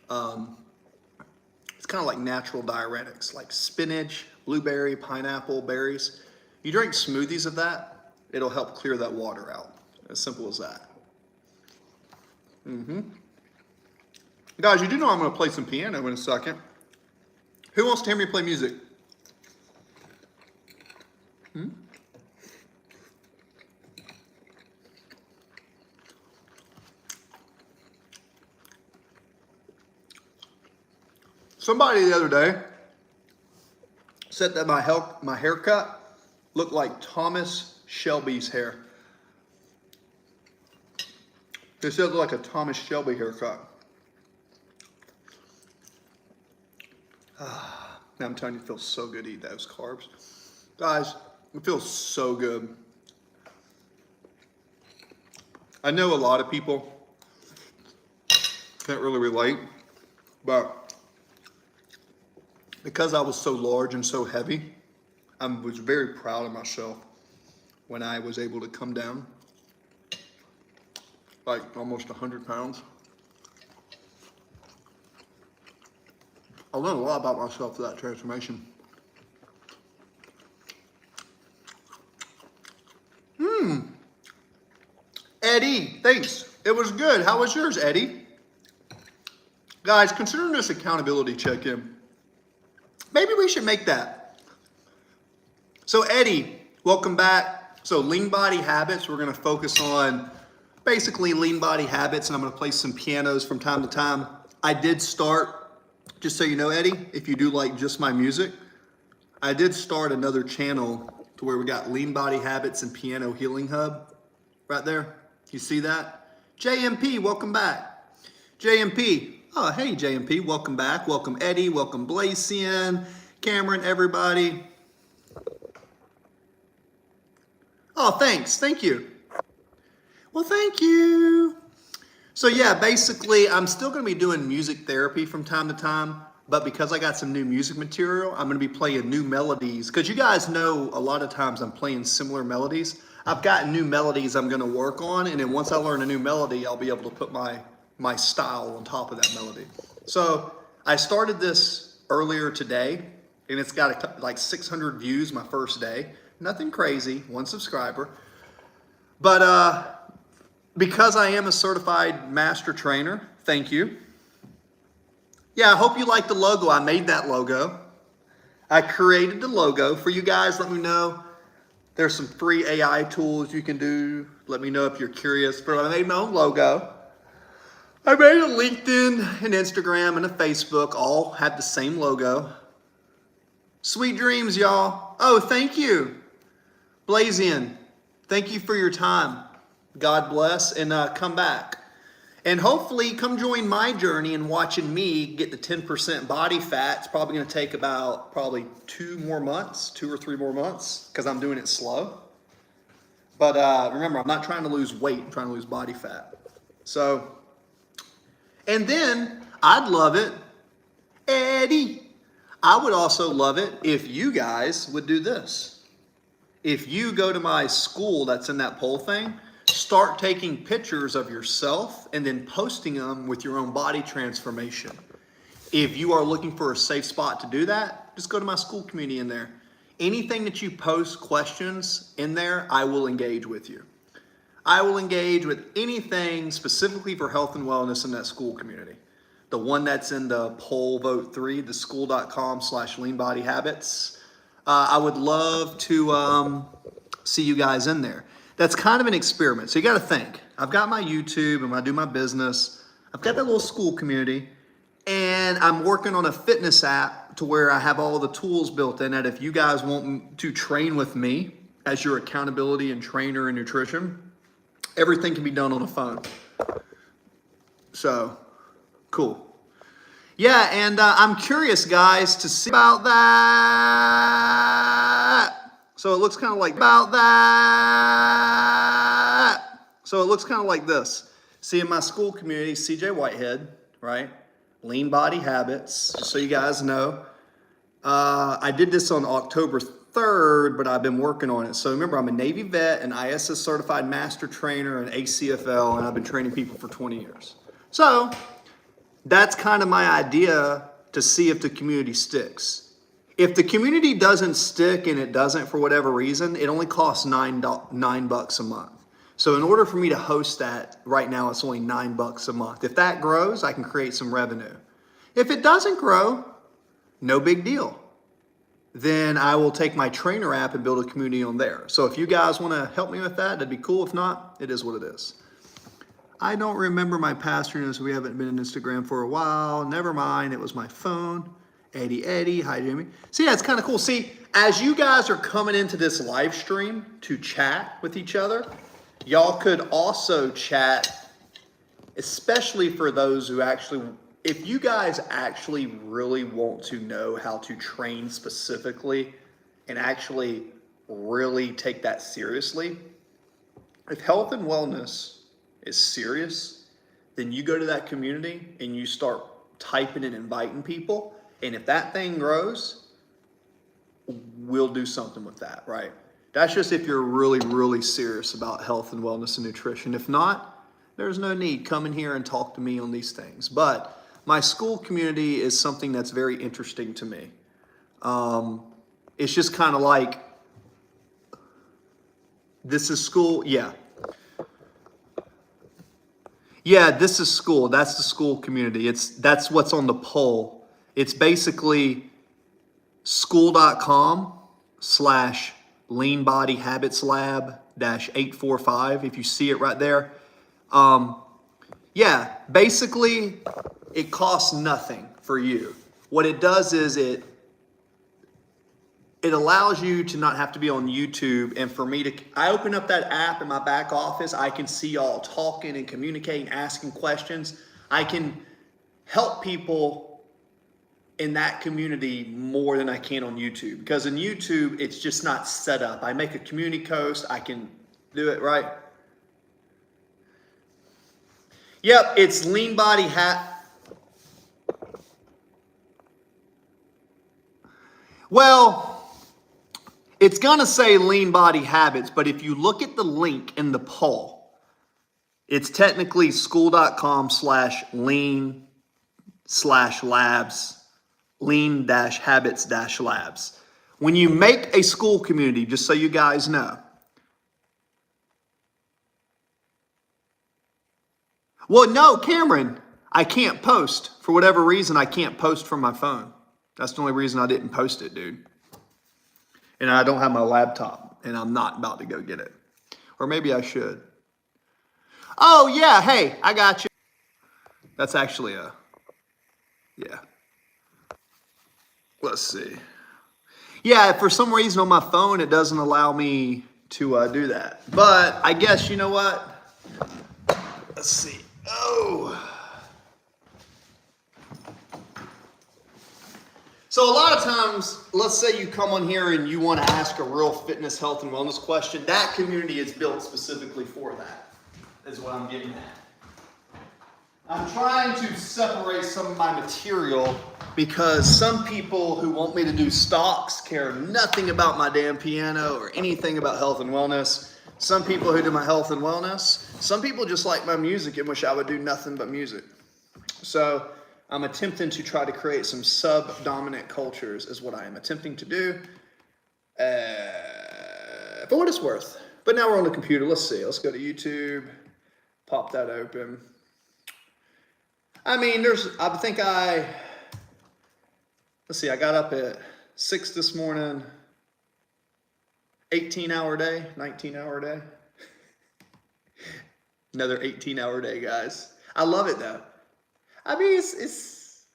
it's kind of like natural diuretics, like spinach, blueberry, pineapple, berries. You drink smoothies of that, it'll help clear that water out. As simple as that. Guys, you do know I'm going to play some piano in a second. Who wants to hear me play music? Somebody the other day said that my haircut looked like Thomas Shelby's hair. They said it looked like a Thomas Shelby haircut. Now I'm telling you, it feels so good to eat those carbs. Guys, it feels so good. I know a lot of people can't really relate, but because I was so large and so heavy, I was very proud of myself when I was able to come down like almost 100 pounds. I learned a lot about myself through that transformation. Eddie, thanks. It was good. How was yours, Eddie? Guys, considering this accountability check-in, maybe we should make that. So Eddie, welcome back. So lean body habits, we're gonna focus on basically lean body habits, and I'm gonna play some pianos from time to time. I did start, just so you know, Eddie, if you do like just my music, I did start another channel to where we got Lean Body Habits and Piano Healing Hub right there. You see that? JMP, welcome back. JMP, oh, hey JMP, welcome back. Welcome Eddie, welcome Blazian, Cameron, everybody. Oh, thanks, thank you. Well, thank you. So yeah, basically, I'm still gonna be doing music therapy from time to time, but because I got some new music material, I'm gonna be playing new melodies. Because you guys know a lot of times I'm playing similar melodies. I've got new melodies I'm gonna work on, and then once I learn a new melody, I'll be able to put my style on top of that melody. So I started this earlier today, and it's got like 600 views my first day. Nothing crazy, 1 subscriber. But because I am a certified master trainer, thank you. Yeah, I hope you like the logo. I made that logo. I created the logo for you guys. Let me know. There's some free AI tools you can do. Let me know if you're curious. But I made my own logo. I made a LinkedIn, an Instagram, and a Facebook. All have the same logo. Sweet dreams, y'all. Oh, thank you. Blazian, thank you for your time. God bless, and come back. And hopefully come join my journey in watching me get the 10% body fat. It's probably gonna take about 2 or 3 more months, because I'm doing it slow. But remember, I'm not trying to lose weight, I'm trying to lose body fat. So, and then I'd love it, Eddie, I would also love it if you guys would do this. If you go to my school that's in that poll thing, start taking pictures of yourself and then posting them with your own body transformation. If you are looking for a safe spot to do that, just go to my school community in there. Anything that you post questions in there, I will engage with you. I will engage with anything specifically for health and wellness in that school community. The one that's in the poll vote 3, the school.com/leanbodyhabits. I would love to see you guys in there. That's kind of an experiment. So you got to think, I've got my YouTube and when I do my business, I've got that little school community, and And I'm working on a fitness app to where I have all the tools built in that if you guys want to train with me as your accountability and trainer in nutrition, everything can be done on a phone. So, cool. Yeah, and I'm curious, guys, to see about that. So it looks kind of like about that. So it looks kind of like this. See, in my school community, CJ Whitehead, right? Lean Body Habits, just so you guys know. I did this on October 3rd, but I've been working on it. So remember, I'm a Navy vet, an ISS certified master trainer, an ACFL, and I've been training people for 20 years. So that's kind of my idea to see if the community sticks. If the community doesn't stick and it doesn't for whatever reason, it only costs $9 a month. So in order for me to host that, right now it's only $9 a month. If that grows, I can create some revenue. If it doesn't grow, no big deal. Then I will take my trainer app and build a community on there. So if you guys want to help me with that, that'd be cool. If not, it is what it is. I don't remember my passwords. We haven't been on Instagram for a while. Never mind, it was my phone. Eddie, hi Jamie. See, that's kind of cool. See, as you guys are coming into this live stream to chat with each other, y'all could also chat, especially for those who actually, if you guys actually really want to know how to train specifically and actually really take that seriously, if health and wellness is serious, then you go to that community and you start typing and inviting people. And if that thing grows, we'll do something with that, right? That's just if you're really, really serious about health and wellness and nutrition. If not, there's no need. Come in here and talk to me on these things. But my school community is something that's very interesting to me. It's just kind of like, this is school, yeah. Yeah, this is school. That's the school community. That's what's on the poll. It's basically school.com/leanbodyhabitslab-845. If you see it right there. Yeah, basically it costs nothing for you. What it does is it allows you to not have to be on YouTube, and for me to, I open up that app in my back office, I can see y'all talking and communicating, asking questions. I can help people in that community more than I can on YouTube, because in YouTube, it's just not set up. I make a community post, I can do it, right? Yep, it's Lean Body Well, it's gonna say Lean Body Habits, but if you look at the link in the poll, it's technically school.com/lean/labs, lean-habits-labs. When you make a school community, just so you guys know. Well, no, Cameron, I can't post. For whatever reason, I can't post from my phone. That's the only reason I didn't post it, dude. And I don't have my laptop, and I'm not about to go get it. Or maybe I should. Oh, yeah, hey, I got you. That's actually yeah. Let's see. Yeah, for some reason on my phone, it doesn't allow me to do that. But I guess, you know what? Let's see. Oh. So a lot of times, let's say you come on here and you want to ask a real fitness, health, and wellness question. That community is built specifically for that, is what I'm getting at. I'm trying to separate some of my material because some people who want me to do stocks care nothing about my damn piano or anything about health and wellness. Some people who do my health and wellness. Some people just like my music and wish I would do nothing but music. So I'm attempting to try to create some sub-dominant cultures is what I am attempting to do. For what it's worth. But now we're on the computer. Let's see. Let's go to YouTube. Pop that open. I mean, let's see, I got up at 6 this morning, 18-hour day, 19-hour day. Another 18-hour day, guys. I love it, though. I mean, it's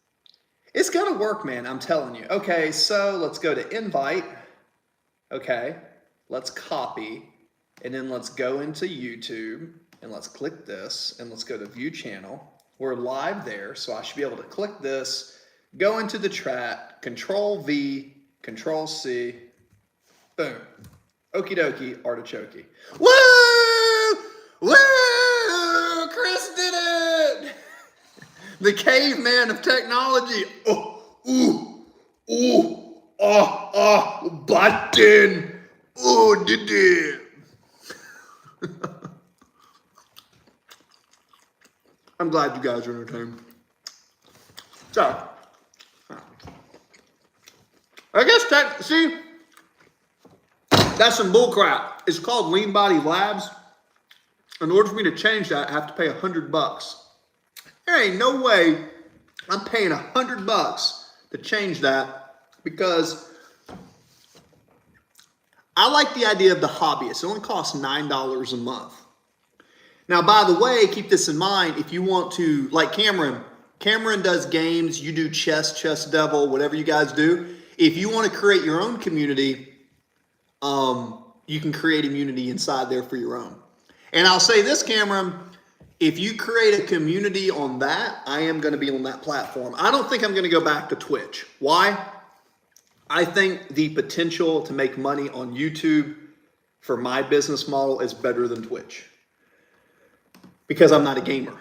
It's gonna work, man, I'm telling you. Okay, so let's go to invite. Okay, let's copy, and then let's go into YouTube, and let's click this, and let's go to view channel. We're live there, so I should be able to click this, go into the chat, Control V, Control C, boom. Okie dokie, artichoke. Woo! Woo! Chris did it! The caveman of technology. Oh, ooh, ooh, button. Oh, did it. I'm glad you guys are entertained. So, I guess see, that's some bull crap. It's called Lean Body Labs. In order for me to change that, I have to pay $100. There ain't no way I'm paying $100 to change that, because I like the idea of the hobbyist. It only costs $9 a month. Now, by the way, keep this in mind. If you want to, like Cameron does games, you do chess devil, whatever you guys do. If you want to create your own community, you can create a community inside there for your own. And I'll say this, Cameron, if you create a community on that, I am going to be on that platform. I don't think I'm going to go back to Twitch. Why? I think the potential to make money on YouTube for my business model is better than Twitch, because I'm not a gamer.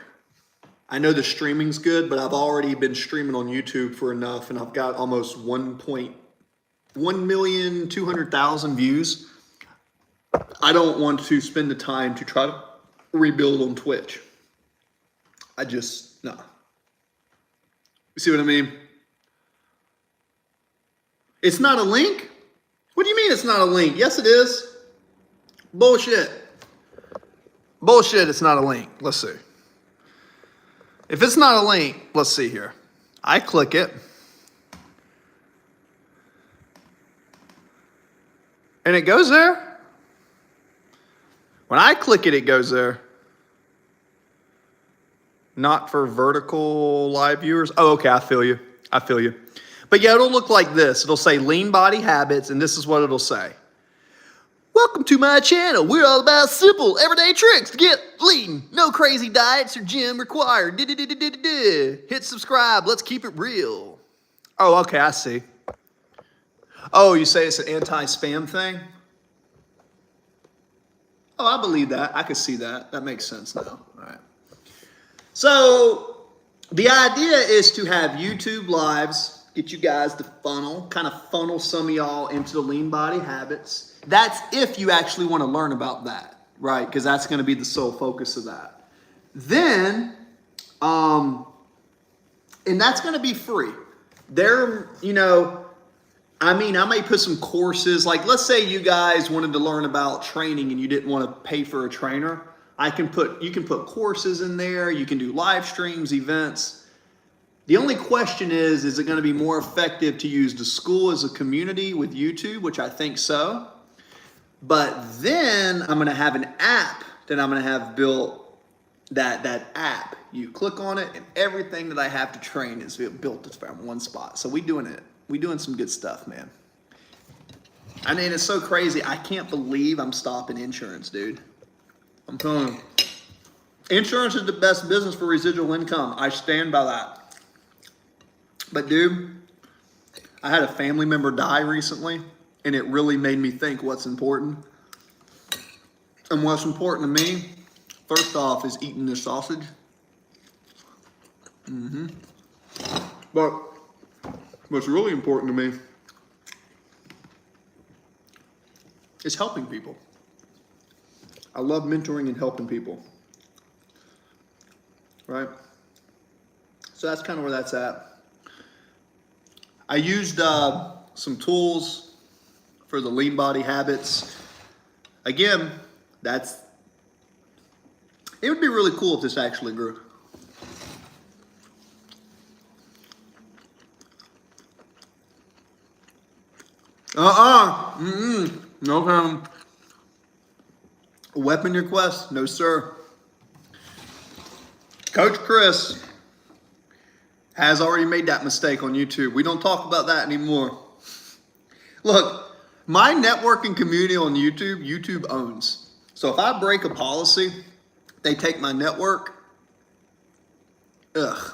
I know the streaming's good, but I've already been streaming on YouTube for enough, and I've got almost 1,200,000 views. I don't want to spend the time to try to rebuild on Twitch. No. You see what I mean? It's not a link? What do you mean it's not a link? Yes, it is. Bullshit. Bullshit, it's not a link. Let's see. If it's not a link, let's see here. I click it. And it goes there. When I click it, it goes there. Not for vertical live viewers. Oh, okay, I feel you. But yeah, it'll look like this. It'll say Lean Body Habits, and this is what it'll say. Welcome to my channel. We're all about simple, everyday tricks to get lean. No crazy diets or gym required. Hit subscribe. Let's keep it real. Oh, okay, I see. Oh, you say it's an anti-spam thing? Oh, I believe that. I can see that. That makes sense now. All right. So the idea is to have YouTube lives, get you guys to kind of funnel some of y'all into the Lean Body Habits. That's if you actually want to learn about that, right? Because that's going to be the sole focus of that. Then, and that's going to be free. I may put some courses, like let's say you guys wanted to learn about training and you didn't want to pay for a trainer. You can put courses in there. You can do live streams, events. The only question is it going to be more effective to use the school as a community with YouTube, which I think so. But then I'm going to have an app that I'm going to have built. That app, you click on it, and everything that I have to train is built from one spot. So we're doing some good stuff, man. I mean, it's so crazy. I can't believe I'm stopping insurance, dude. I'm telling you. Insurance is the best business for residual income. I stand by that. But dude, I had a family member die recently, and it really made me think what's important. And what's important to me, first off, is eating this sausage. But what's really important to me is helping people. I love mentoring and helping people, right? So that's kind of where that's at. I used some tools for the Lean Body Habits. Again, it would be really cool if this actually grew. No problem. Weapon request? No, sir. Coach Chris, has already made that mistake on YouTube. We don't talk about that anymore. Look, my networking community on YouTube, YouTube owns. So if I break a policy, they take my network. Ugh.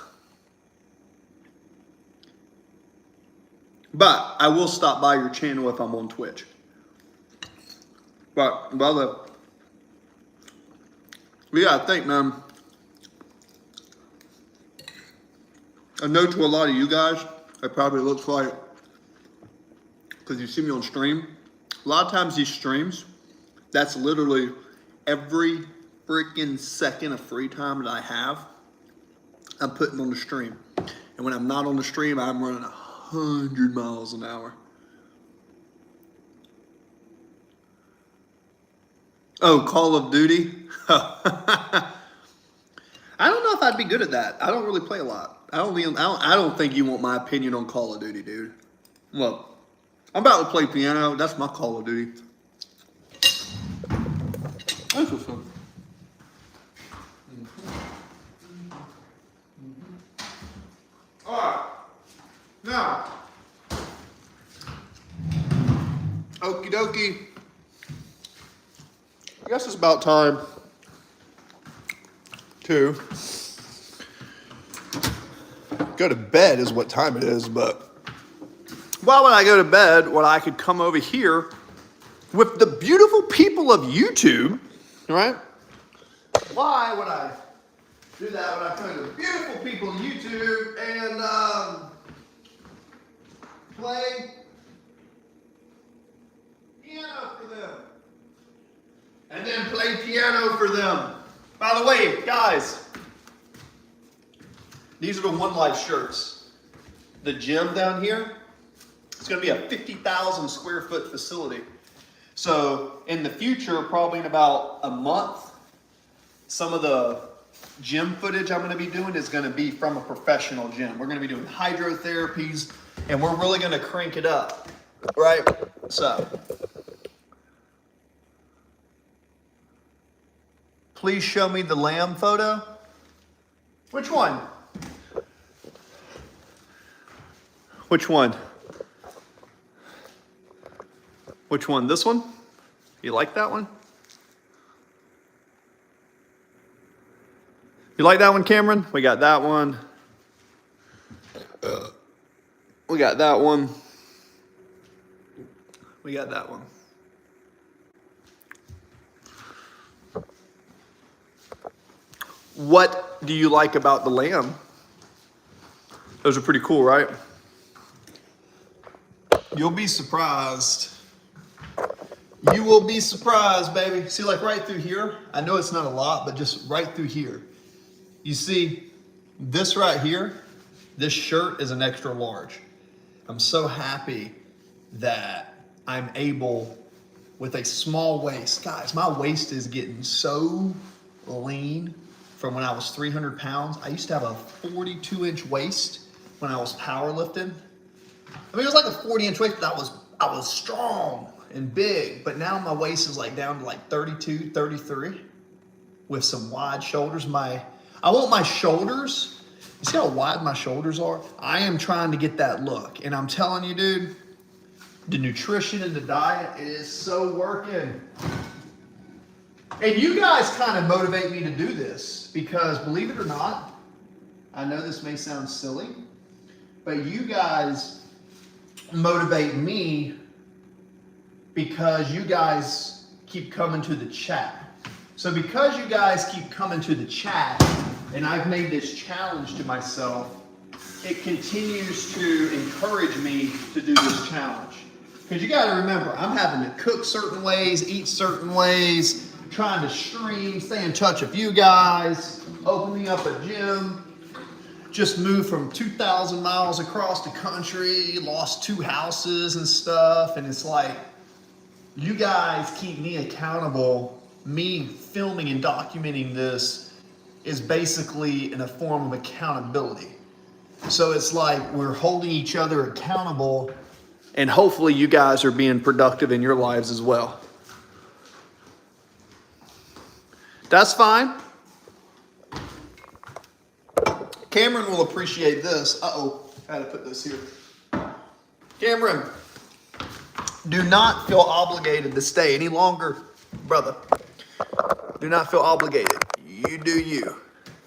But I will stop by your channel if I'm on Twitch. But, brother, we gotta think, man. I know to a lot of you guys, it probably looks like, because you see me on stream, a lot of times these streams, that's literally every freaking second of free time that I have, I'm putting on the stream. And when I'm not on the stream, I'm running 100 miles an hour. Oh, Call of Duty? I don't know if I'd be good at that. I don't really play a lot. I don't think you want my opinion on Call of Duty, dude. Look, I'm about to play piano. That's my Call of Duty. That's what's up. All right. Now, okie dokie. I guess it's about time to go to bed is what time it is, but why would I go to bed when I could come over here with the beautiful people of YouTube, right? Why would I do that when I come to the beautiful people of YouTube and play piano for them? And then play piano for them. By the way, guys, these are the One Life shirts. The gym down here, it's going to be a 50,000 square foot facility. So in the future, probably in about a month, some of the gym footage I'm going to be doing is going to be from a professional gym. We're going to be doing hydrotherapies, and we're really going to crank it up, right? So please show me the lamb photo. Which one? Which one? Which one? This one? You like that one? You like that one, Cameron? We got that one. We got that one. We got that one. What do you like about the lamb? Those are pretty cool, right? You'll be surprised. You will be surprised, baby. See, like right through here, I know it's not a lot, but just right through here. You see, this right here, this shirt is an extra large. I'm so happy that I'm able, with a small waist. Guys, my waist is getting so lean from when I was 300 pounds. I used to have a 42-inch waist when I was powerlifting. I mean, it was like a 40-inch waist, but I was strong and big. But now my waist is like down to like 32, 33 with some wide shoulders. I want my shoulders, you see how wide my shoulders are? I am trying to get that look. And I'm telling you, dude, the nutrition and the diet is so working. And you guys kind of motivate me to do this because, believe it or not, I know this may sound silly, but you guys motivate me because you guys keep coming to the chat. So because you guys keep coming to the chat and I've made this challenge to myself, it continues to encourage me to do this challenge. Because you got to remember, I'm having to cook certain ways, eat certain ways, trying to stream, stay in touch with you guys, opening up a gym, just moved from 2,000 miles across the country, lost 2 houses and stuff. And it's like, you guys keep me accountable. Me filming and documenting this is basically in a form of accountability. So it's like we're holding each other accountable, and hopefully you guys are being productive in your lives as well. That's fine. Cameron will appreciate this. Uh-oh, I had to put this here. Cameron, do not feel obligated to stay any longer, brother. Do not feel obligated. You do you.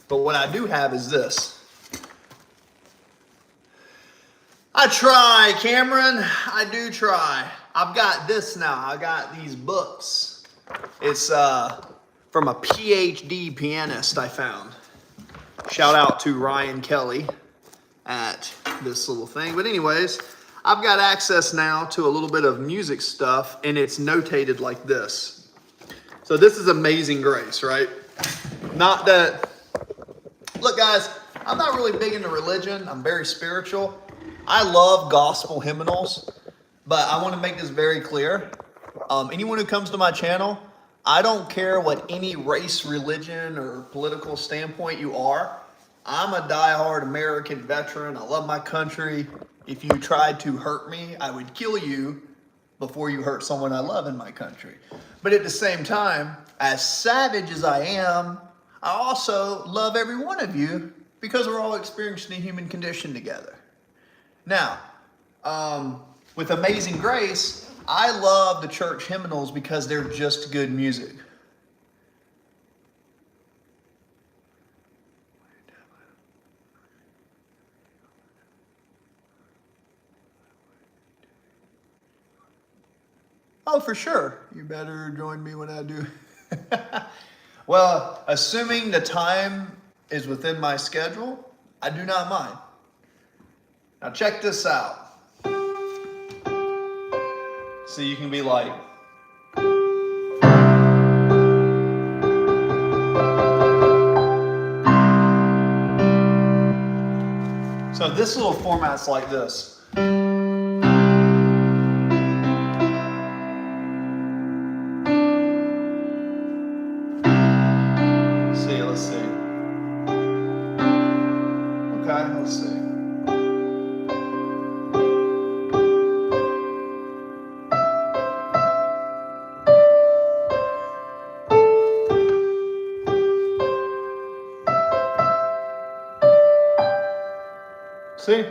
But what I do have is this. I try, Cameron. I do try. I've got this now. I got these books. It's from a PhD pianist I found. Shout out to Ryan Kelly at this little thing. But anyways, I've got access now to a little bit of music stuff, and it's notated like this. So this is Amazing Grace, right? Not that, look guys, I'm not really big into religion. I'm very spiritual. I love gospel hymnals, but I want to make this very clear. Anyone who comes to my channel, I don't care what any race, religion, or political standpoint you are. I'm a diehard American veteran. I love my country. If you tried to hurt me, I would kill you before you hurt someone I love in my country. But at the same time, as savage as I am, I also love every one of you because we're all experiencing the human condition together. Now, with Amazing Grace, I love the church hymnals because they're just good music. Oh, for sure. You better join me when I do. Well, assuming the time is within my schedule, I do not mind. Now check this out. So you can be like, so this little format's like this. Let's see. Okay, let's see. See?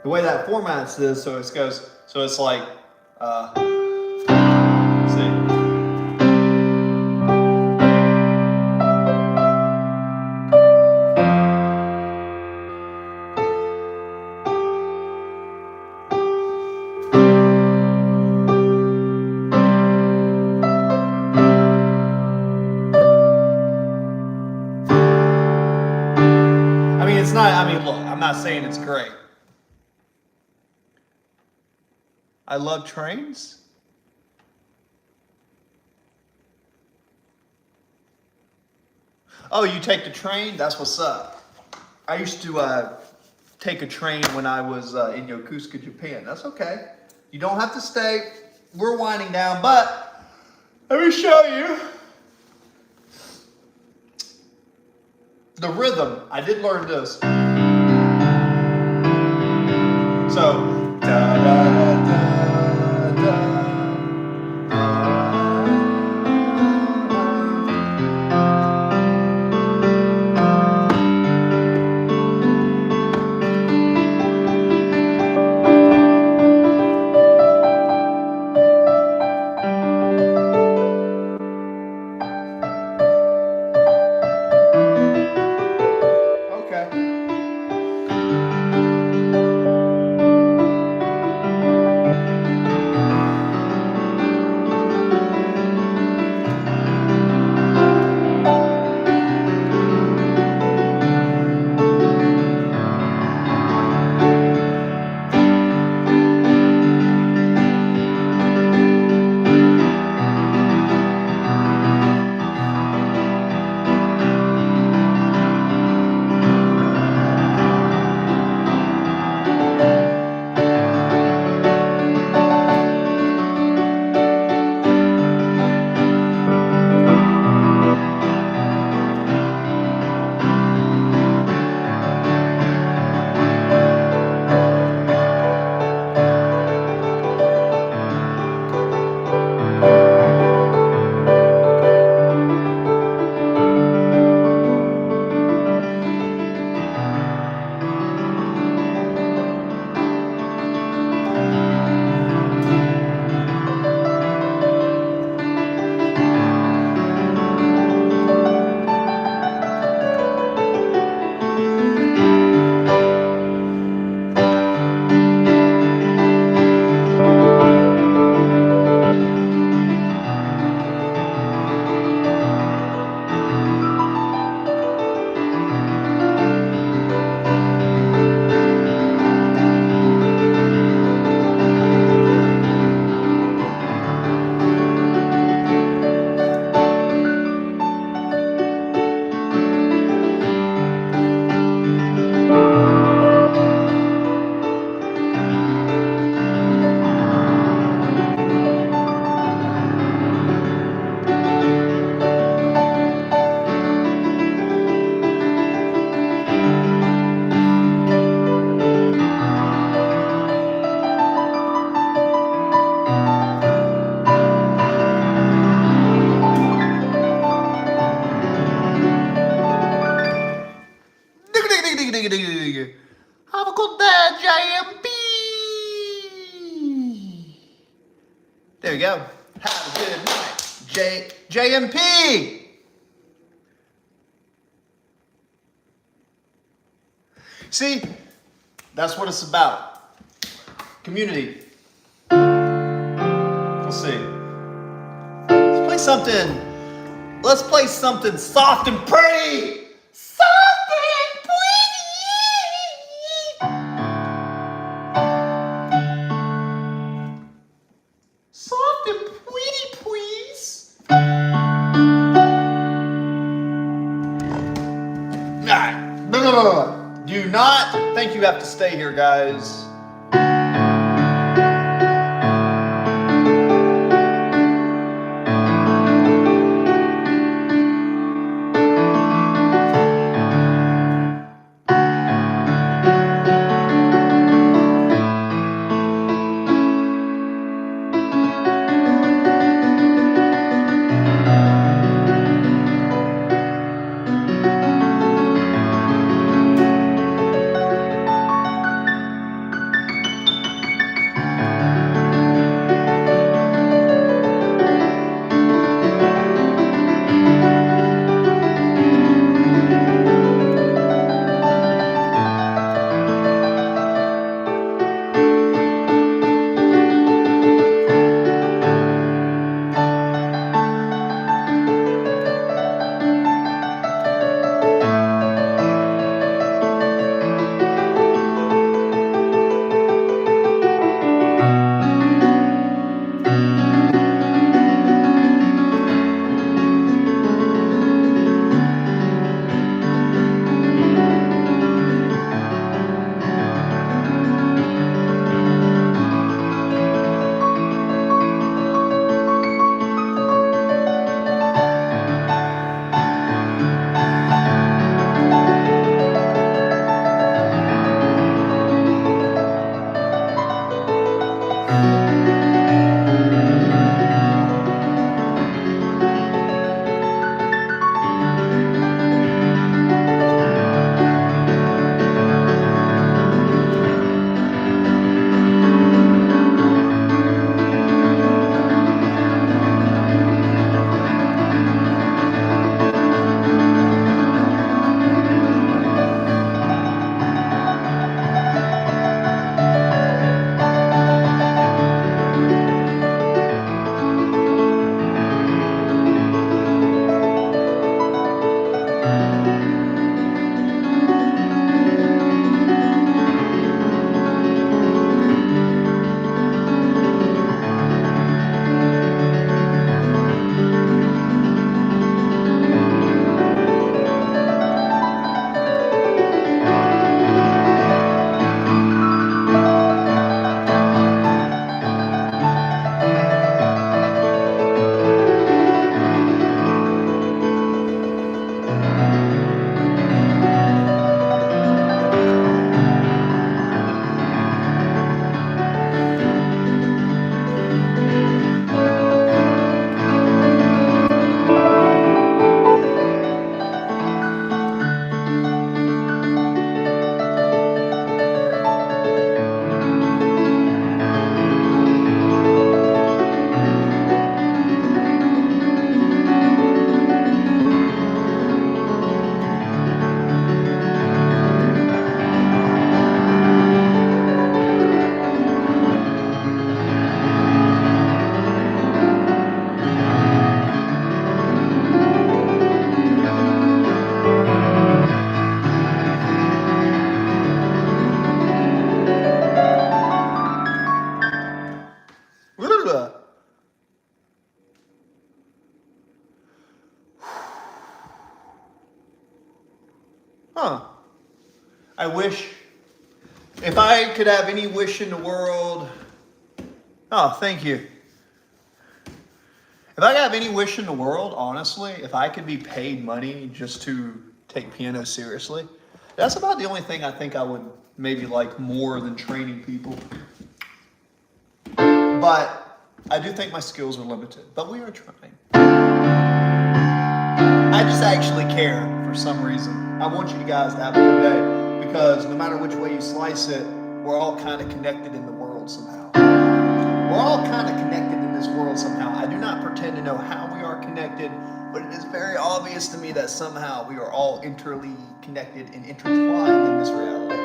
The way that formats this, so it goes, so it's like, see? It's not, look, I'm not saying it's great. I love trains. Oh, you take the train? That's what's up. I used to take a train when I was in Yokosuka, Japan. That's okay. You don't have to stay. We're winding down, but let me show you. The rhythm, I did learn this. So, da da da da da. Have a good day, JMP. There you go. Have a good night, JMP. See, that's what it's about. Community. Let's see. Let's play something soft and pretty. Soft and pretty. Soft and pretty, please. Alright. No. Do not think you have to stay here, guys. I wish, if I could have any wish in the world, thank you. If I could have any wish in the world, honestly, if I could be paid money just to take piano seriously, that's about the only thing I think I would maybe like more than training people. But I do think my skills are limited, but we are trying. I just actually care for some reason. I want you guys to have a good day because no matter which way you slice it, we're all kind of connected in the world somehow. We're all kind of connected in this world somehow. I do not pretend to know how we are connected, but it is very obvious to me that somehow we are all interly connected and intertwined in this reality.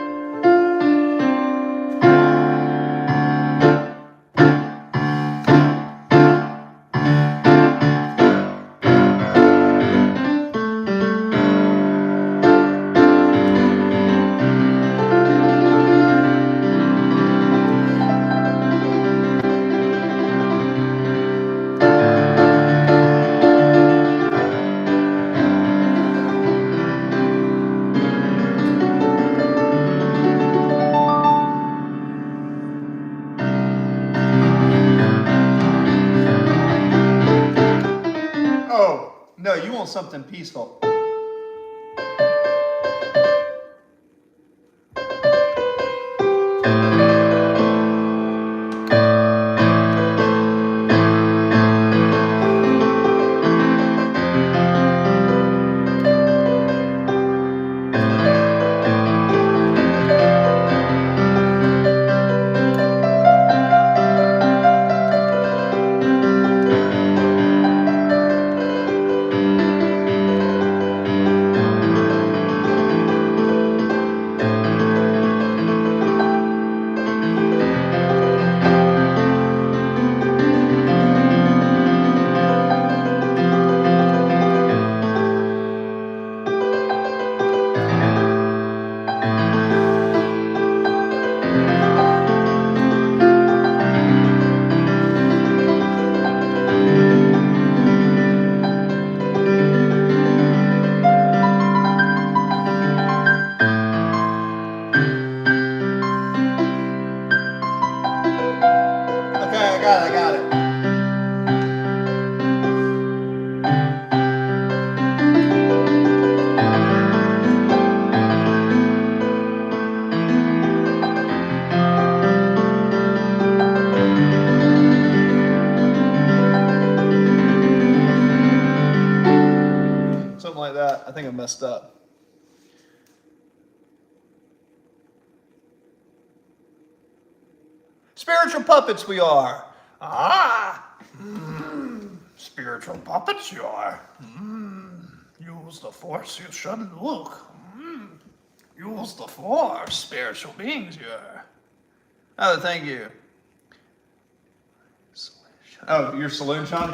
Oh, no, you want something peaceful. I got it. Something like that. I think I messed up. Spiritual puppets we are. Spiritual puppets you are. Use the force, you shouldn't look. Use the force, spiritual beings you are. Oh, thank you. Oh, your saloon, Sean?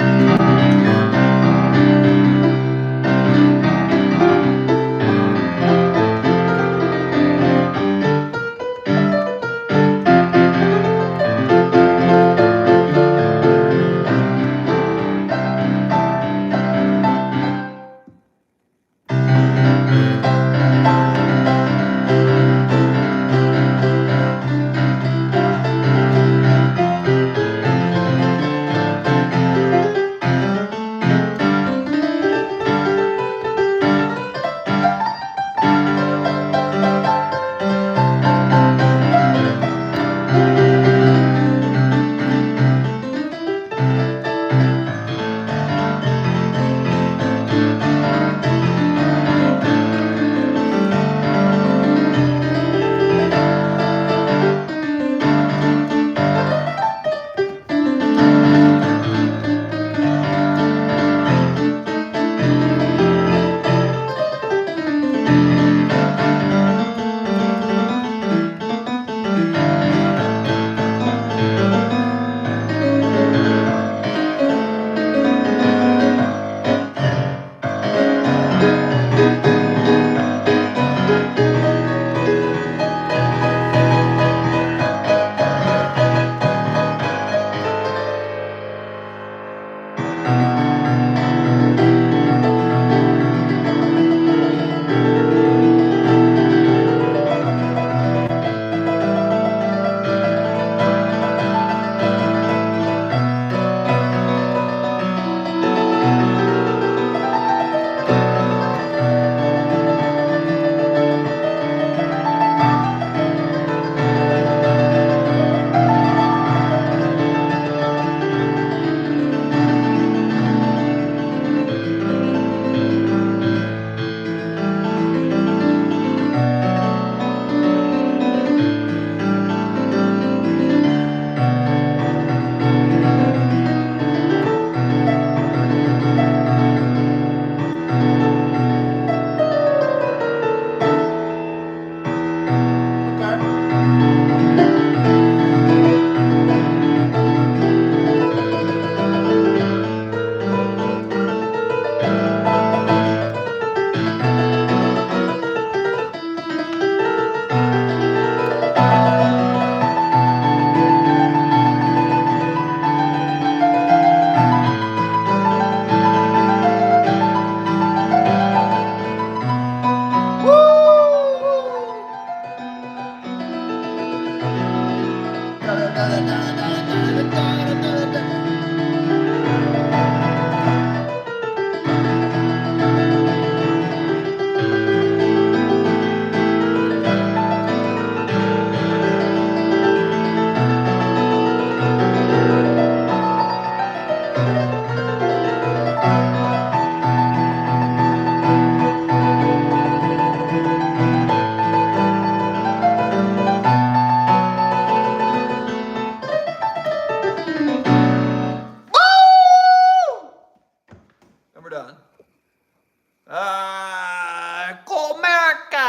Comerica!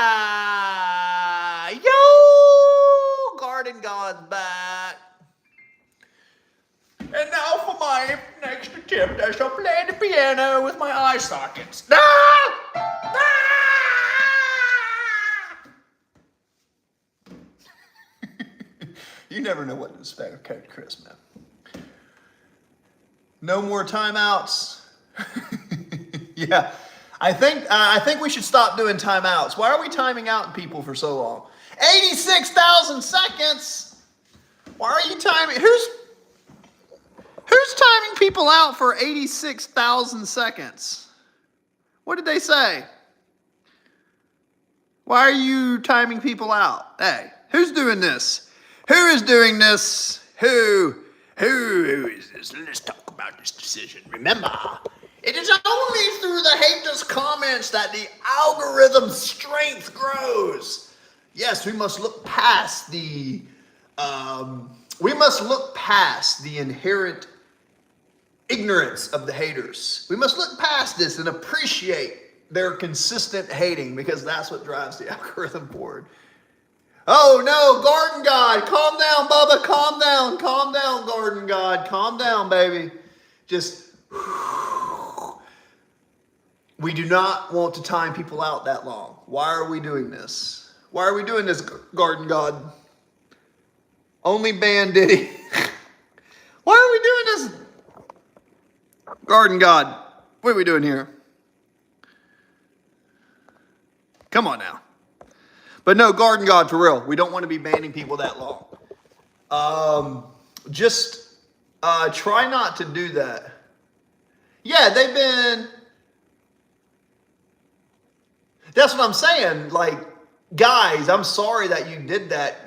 Yo! Garden God's back. And now for my next attempt, I shall play the piano with my eye sockets. You never know what to expect of Coach Chris, man. No more timeouts. Yeah, I think we should stop doing timeouts. Why are we timing out people for so long? 86,000 seconds. Why are you timing? Who's timing people out for 86,000 seconds? What did they say? Why are you timing people out? Hey, who's doing this? Who is doing this? Who is this? Let's talk about this decision. Remember, it is only through the haters' comments that the algorithm's strength grows. Yes, we must look past the inherent ignorance of the haters. We must look past this and appreciate their consistent hating, because that's what drives the algorithm forward. Oh no, Garden God, calm down, Bubba, calm down, Garden God, calm down, baby. Just, we do not want to time people out that long. Why are we doing this? Why are we doing this, Garden God? Only ban Diddy. Why are we doing this? Garden God, what are we doing here? Come on now. But no, Garden God, for real. We don't want to be banning people that long. Just try not to do that. Yeah, they've been... That's what I'm saying. Like, guys, I'm sorry that you did that.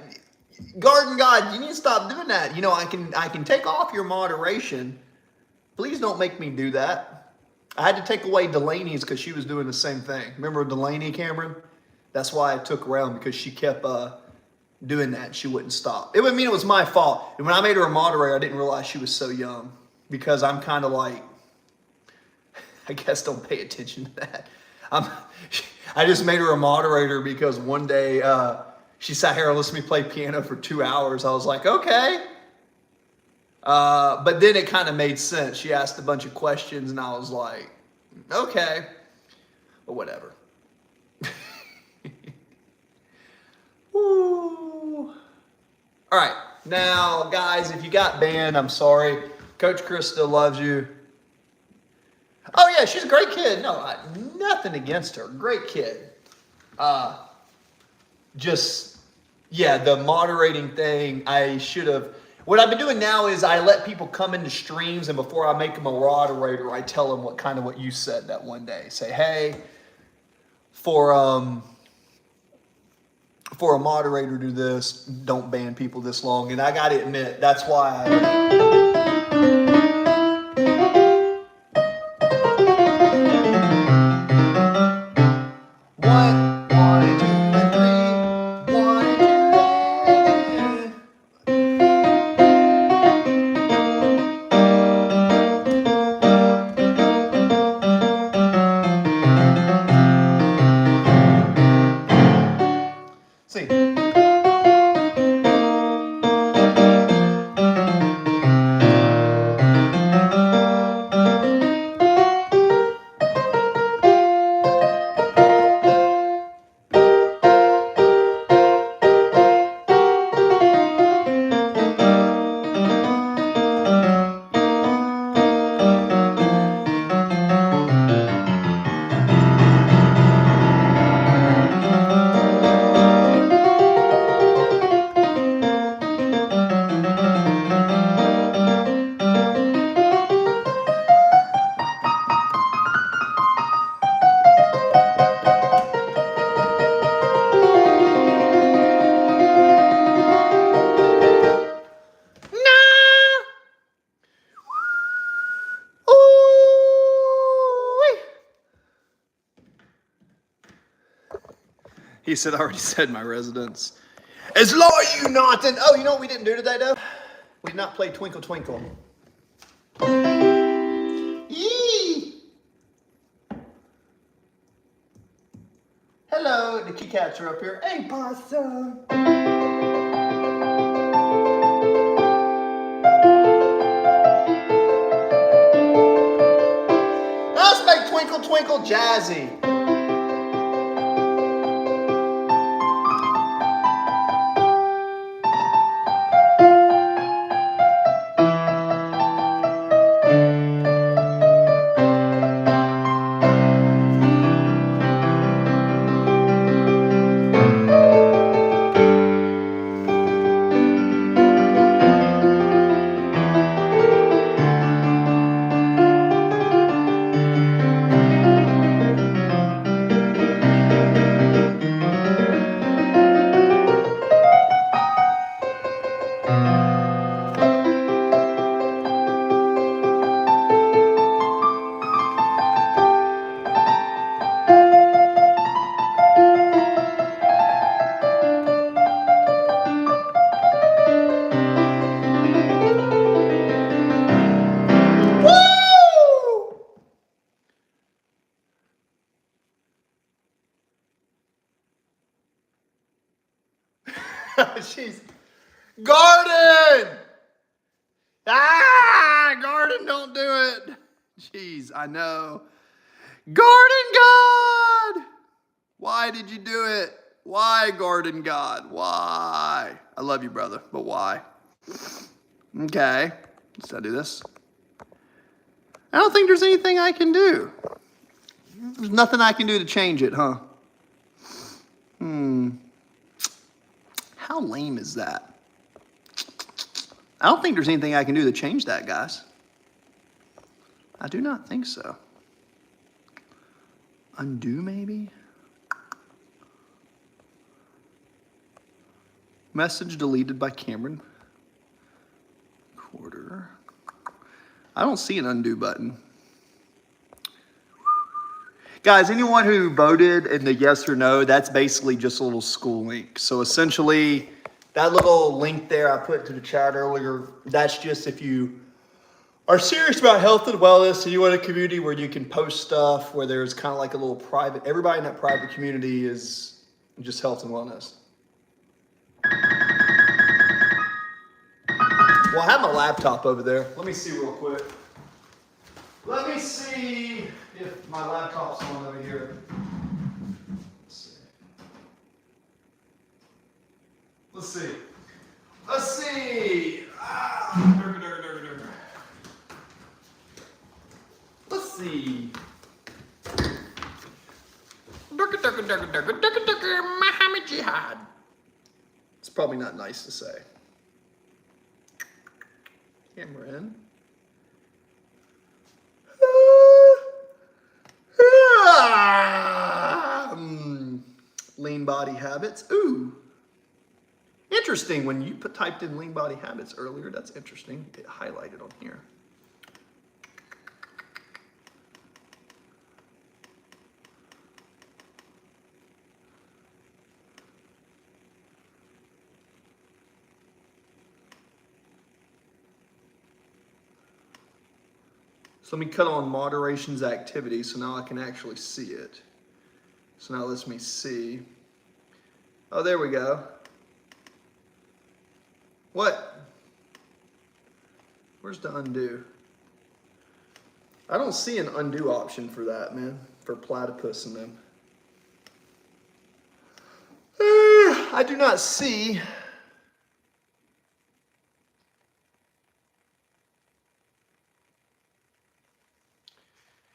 Garden God, you need to stop doing that. You know, I can take off your moderation. Please don't make me do that. I had to take away Delaney's because she was doing the same thing. Remember Delaney, Cameron? That's why I took her around, because she kept doing that. She wouldn't stop. It would mean it was my fault. And when I made her a moderator, I didn't realize she was so young, because I'm kind of like, I guess don't pay attention to that. I just made her a moderator because one day she sat here and listened to me play piano for 2 hours. I was like, okay. But then it kind of made sense. She asked a bunch of questions and I was like, okay. But whatever. Woo. All right. Now, guys, if you got banned, I'm sorry. Coach Chris still loves you. Oh, yeah, she's a great kid. No, nothing against her. Great kid. Yeah, the moderating thing, I should have. What I've been doing now is I let people come into streams, and before I make them a moderator, I tell them what you said that one day. Say, hey, for a moderator do this, don't ban people this long. And I got to admit, that's why he said, I already said my residence. As law you not, and oh, you know what we didn't do today, though? We did not play Twinkle Twinkle. Yee! Hello, the kitty cats are up here. Hey, possum. Let's make Twinkle Twinkle jazzy. Jeez. Garden! Ah, Garden, don't do it. Jeez, I know. Garden God! Why did you do it? Why, Garden God? Why? I love you, brother, but why? Okay, let's not do this. I don't think there's anything I can do. There's nothing I can do to change it, huh? How lame is that? I don't think there's anything I can do to change that, guys. I do not think so. Undo, maybe? Message deleted by Cameron. Quarter. I don't see an undo button. Guys, anyone who voted in the yes or no, that's basically just a little school link. So essentially, that little link there I put to the chat earlier, that's just if you are serious about health and wellness and you want a community where you can post stuff, where there's kind of like a little private, everybody in that private community is just health and wellness. Well, I have my laptop over there. Let me see real quick. Let me see if my laptop's on over here. Let's see. Let's see. Let's see. Muhammad Jihad. It's probably not nice to say. Cameron. Lean body habits. Ooh. Interesting. When you typed in lean body habits earlier, that's interesting. It highlighted on here. So let me cut on moderation's activity so now I can actually see it. So now let me see. Oh, there we go. What? Where's the undo? I don't see an undo option for that, man. For platypus and them. I do not see.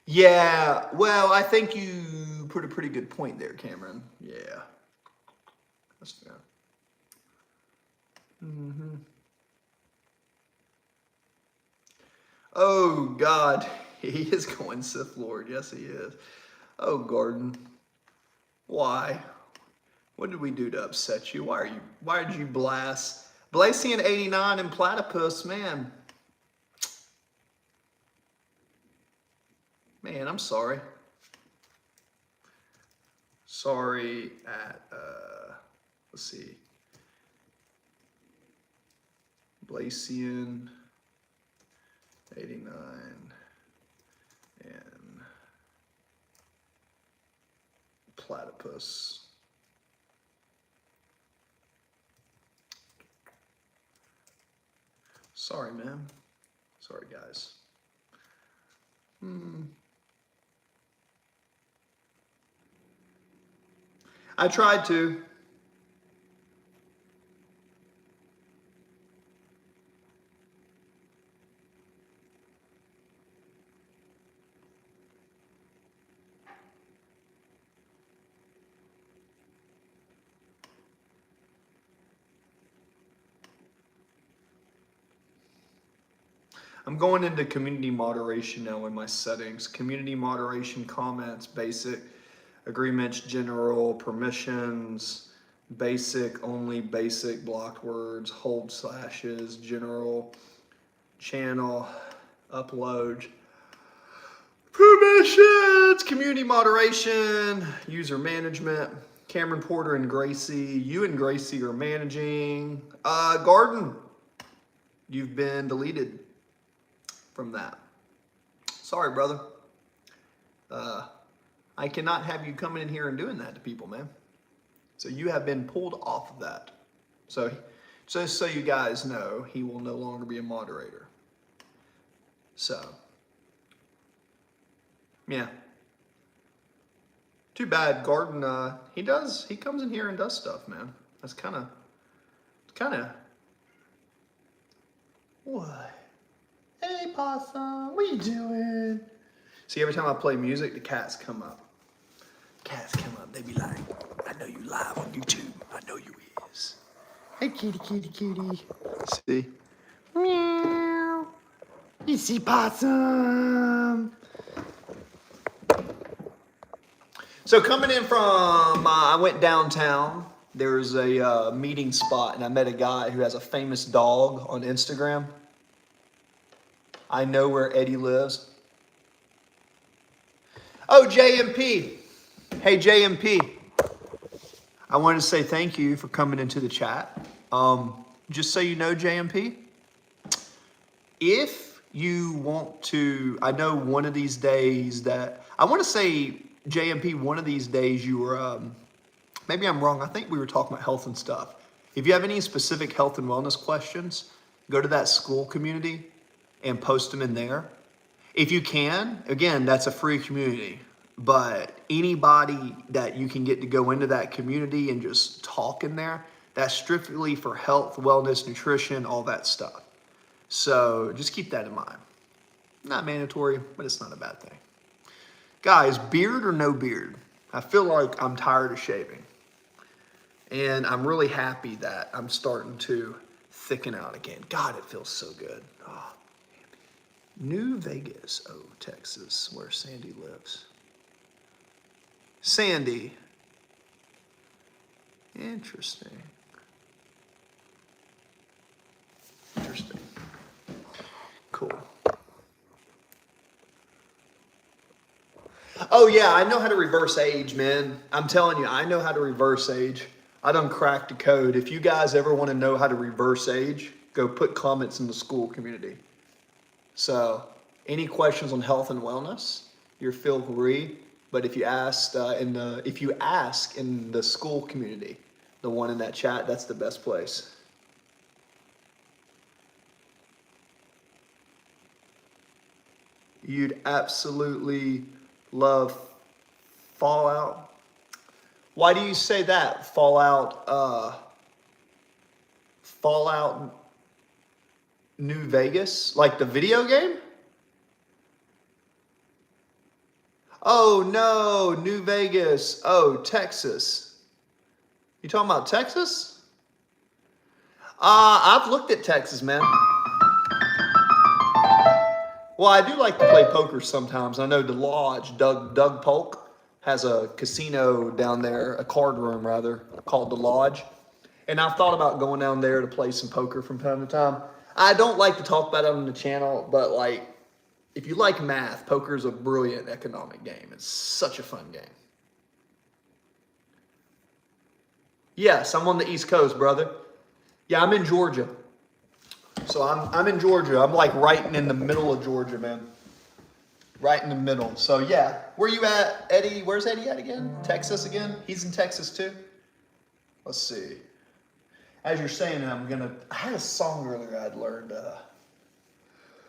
Yeah, well, I think you put a pretty good point there, Cameron. Yeah. That's fair. Oh, God. He is going Sith Lord. Yes, he is. Oh, Garden. Why? What did we do to upset you? Why did you blast Blacian 89 and Platypus, man? Man, I'm sorry. Sorry at, let's see. Blacian 89 and platypus. Sorry, man. Sorry, guys. I tried to. I'm going into community moderation now in my settings. Community moderation, comments, basic, agreements, general, permissions, basic, only basic, blocked words, hold slashes, general, channel, upload, permissions, community moderation, user management. Cameron Porter and Gracie, you and Gracie are managing. Garden, you've been deleted from that. Sorry, brother. I cannot have you coming in here and doing that to people, man. So you have been pulled off of that. So just so you guys know, he will no longer be a moderator. So, yeah. Too bad. Garden, he comes in here and does stuff, man. That's kind of, what? Hey, Possum, what you doing? See, every time I play music, the cats come up. Cats come up, they be like, I know you live on YouTube. I know you is. Hey, kitty, kitty, kitty. See? Meow. You see Possum? So coming in from, I went downtown. There's a meeting spot, and I met a guy who has a famous dog on Instagram. I know where Eddie lives. Oh, JMP. Hey, JMP. I wanted to say thank you for coming into the chat. Just so you know, JMP, if you want to, I know one of these days that, I want to say, JMP, one of these days you were, maybe I'm wrong. I think we were talking about health and stuff. If you have any specific health and wellness questions, go to that school community and post them in there. If you can, again, that's a free community, but anybody that you can get to go into that community and just talk in there, that's strictly for health, wellness, nutrition, all that stuff. So just keep that in mind. Not mandatory, but it's not a bad thing. Guys, beard or no beard? I feel like I'm tired of shaving. And I'm really happy that I'm starting to thicken out again. God, it feels so good. Oh. New Vegas, oh, Texas, where Sandy lives. Sandy. Interesting. Interesting. Cool. Oh yeah, I know how to reverse age, man. I'm telling you, I know how to reverse age. I done cracked the code. If you guys ever want to know how to reverse age, go put comments in the school community. So, any questions on health and wellness, you're feel free. But if you ask in the school community, the one in that chat, that's the best place. You'd absolutely love Fallout. Why do you say that? Fallout New Vegas? Like the video game? Oh no, New Vegas. Oh, Texas. You talking about Texas? I've looked at Texas, man. Well, I do like to play poker sometimes. I know the Lodge, Doug Polk, has a casino down there, a card room rather, called the Lodge. And I've thought about going down there to play some poker from time to time. I don't like to talk about it on the channel, but like, if you like math, poker is a brilliant economic game. It's such a fun game. Yes, I'm on the East Coast, brother. Yeah, I'm in Georgia. So I'm in Georgia. I'm like right in the middle of Georgia, man. right in the middle. So yeah, where you at, Eddie? Where's Eddie at again? Texas again? He's in Texas too. Let's see. As you're saying it, I had a song earlier I'd learned.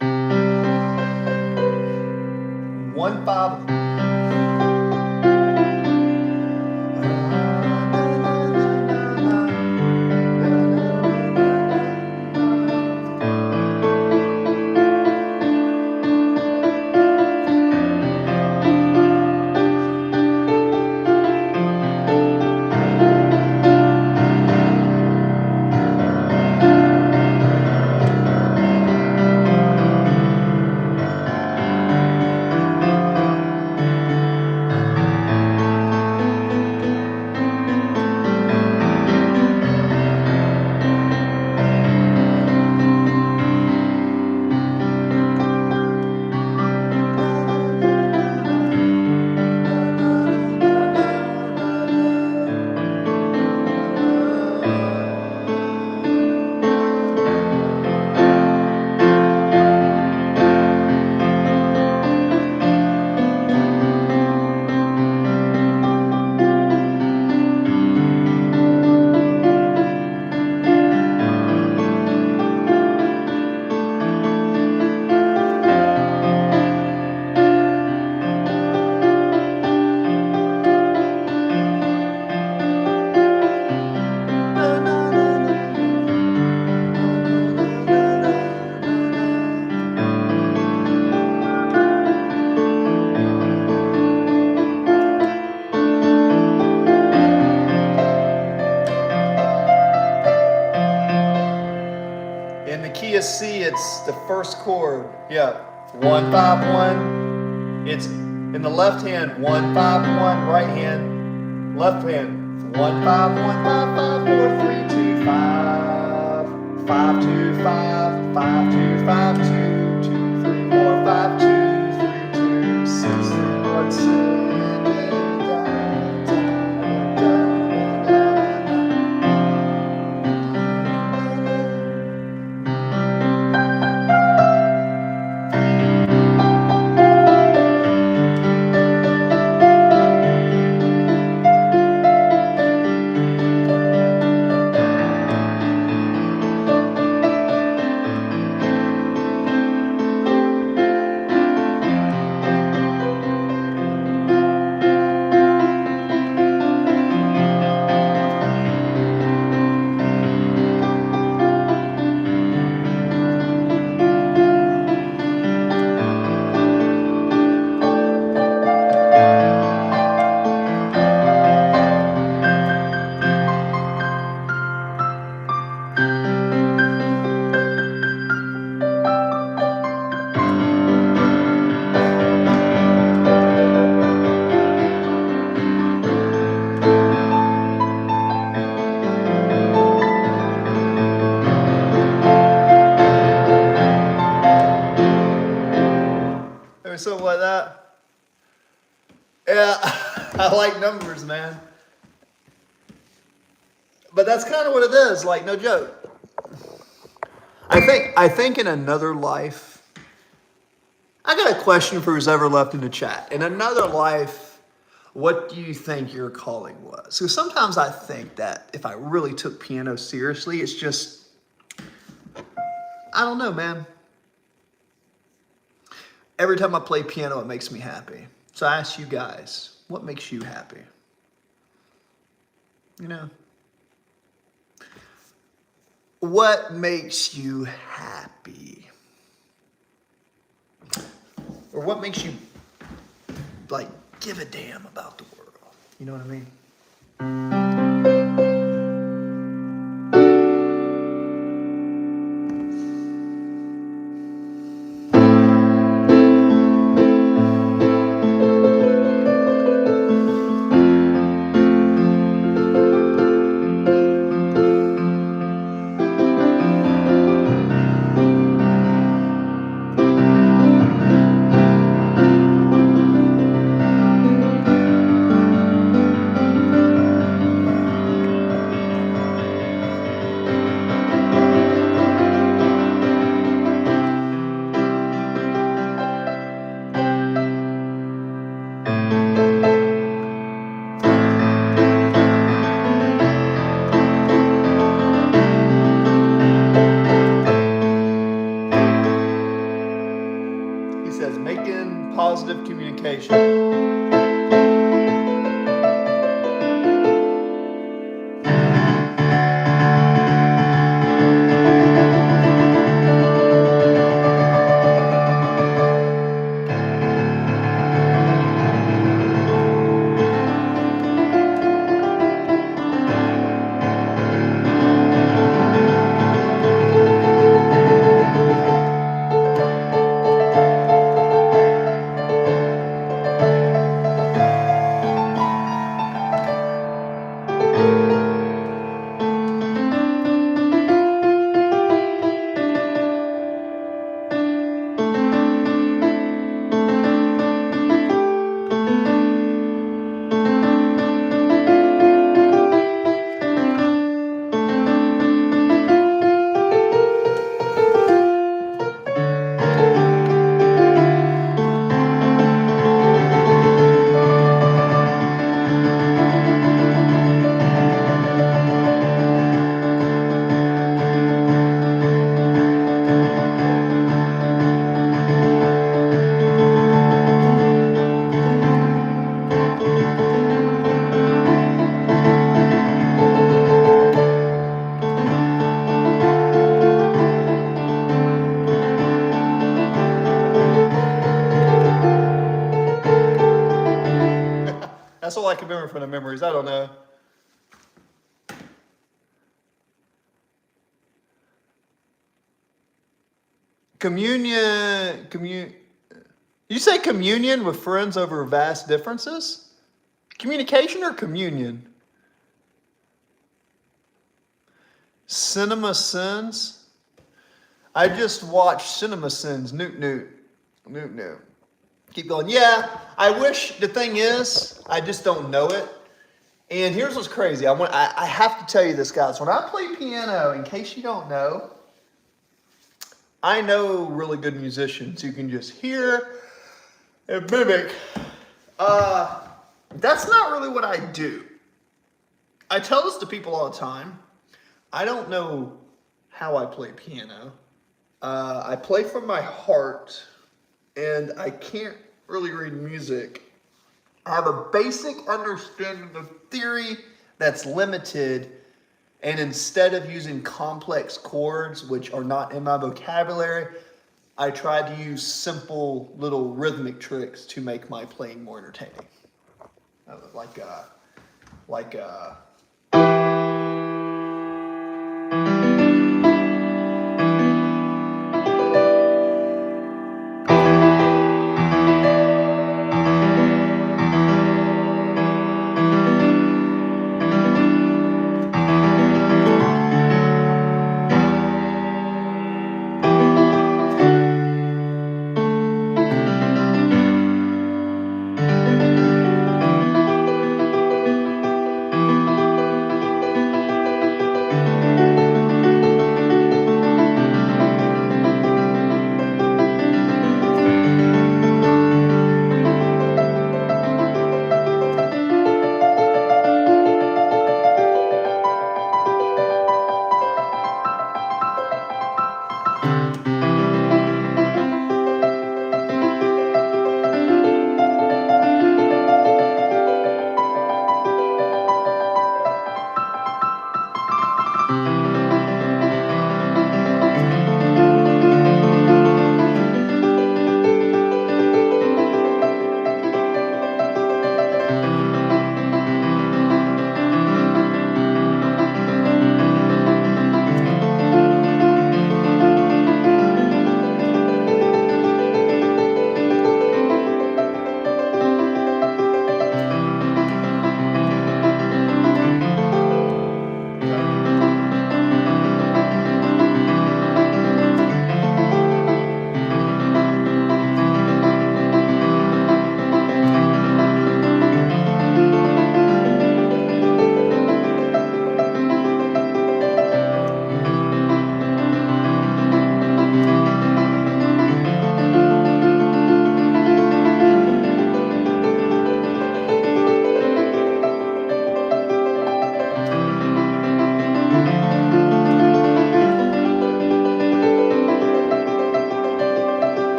1-5. In the key of C, it's the first chord. Yeah, 1-5-1. It's in the left hand, 1-5-1. Right hand, left hand, 1-5-1-5-5-4-3-2-5. 5-2-5, 5-2-5-2, something like that. Yeah, I like numbers, man. But that's kind of what it is, like, no joke. I think in another life, I got a question for who's ever left in the chat. In another life, what do you think your calling was? So sometimes I think that if I really took piano seriously, it's just, I don't know, man. Every time I play piano, it makes me happy. So I ask you guys, what makes you happy? You know? What makes you happy? Or what makes you, like, give a damn about the world? You know what I mean? communication. That's all I can remember from the memories. I don't know. You say communion with friends over vast differences? Communication or communion? Cinema Sins? I just watched Cinema Sins. Newt Newt. Newt Newt. Keep going. Yeah, I wish, the thing is, I just don't know it. And here's what's crazy. I have to tell you this, guys. When I play piano, in case you don't know, I know really good musicians who can just hear and mimic. That's not really what I do. I tell this to people all the time. I don't know how I play piano. I play from my heart, and I can't really read music. I have a basic understanding of theory that's limited, and instead of using complex chords, which are not in my vocabulary, I try to use simple little rhythmic tricks to make my playing more entertaining. Like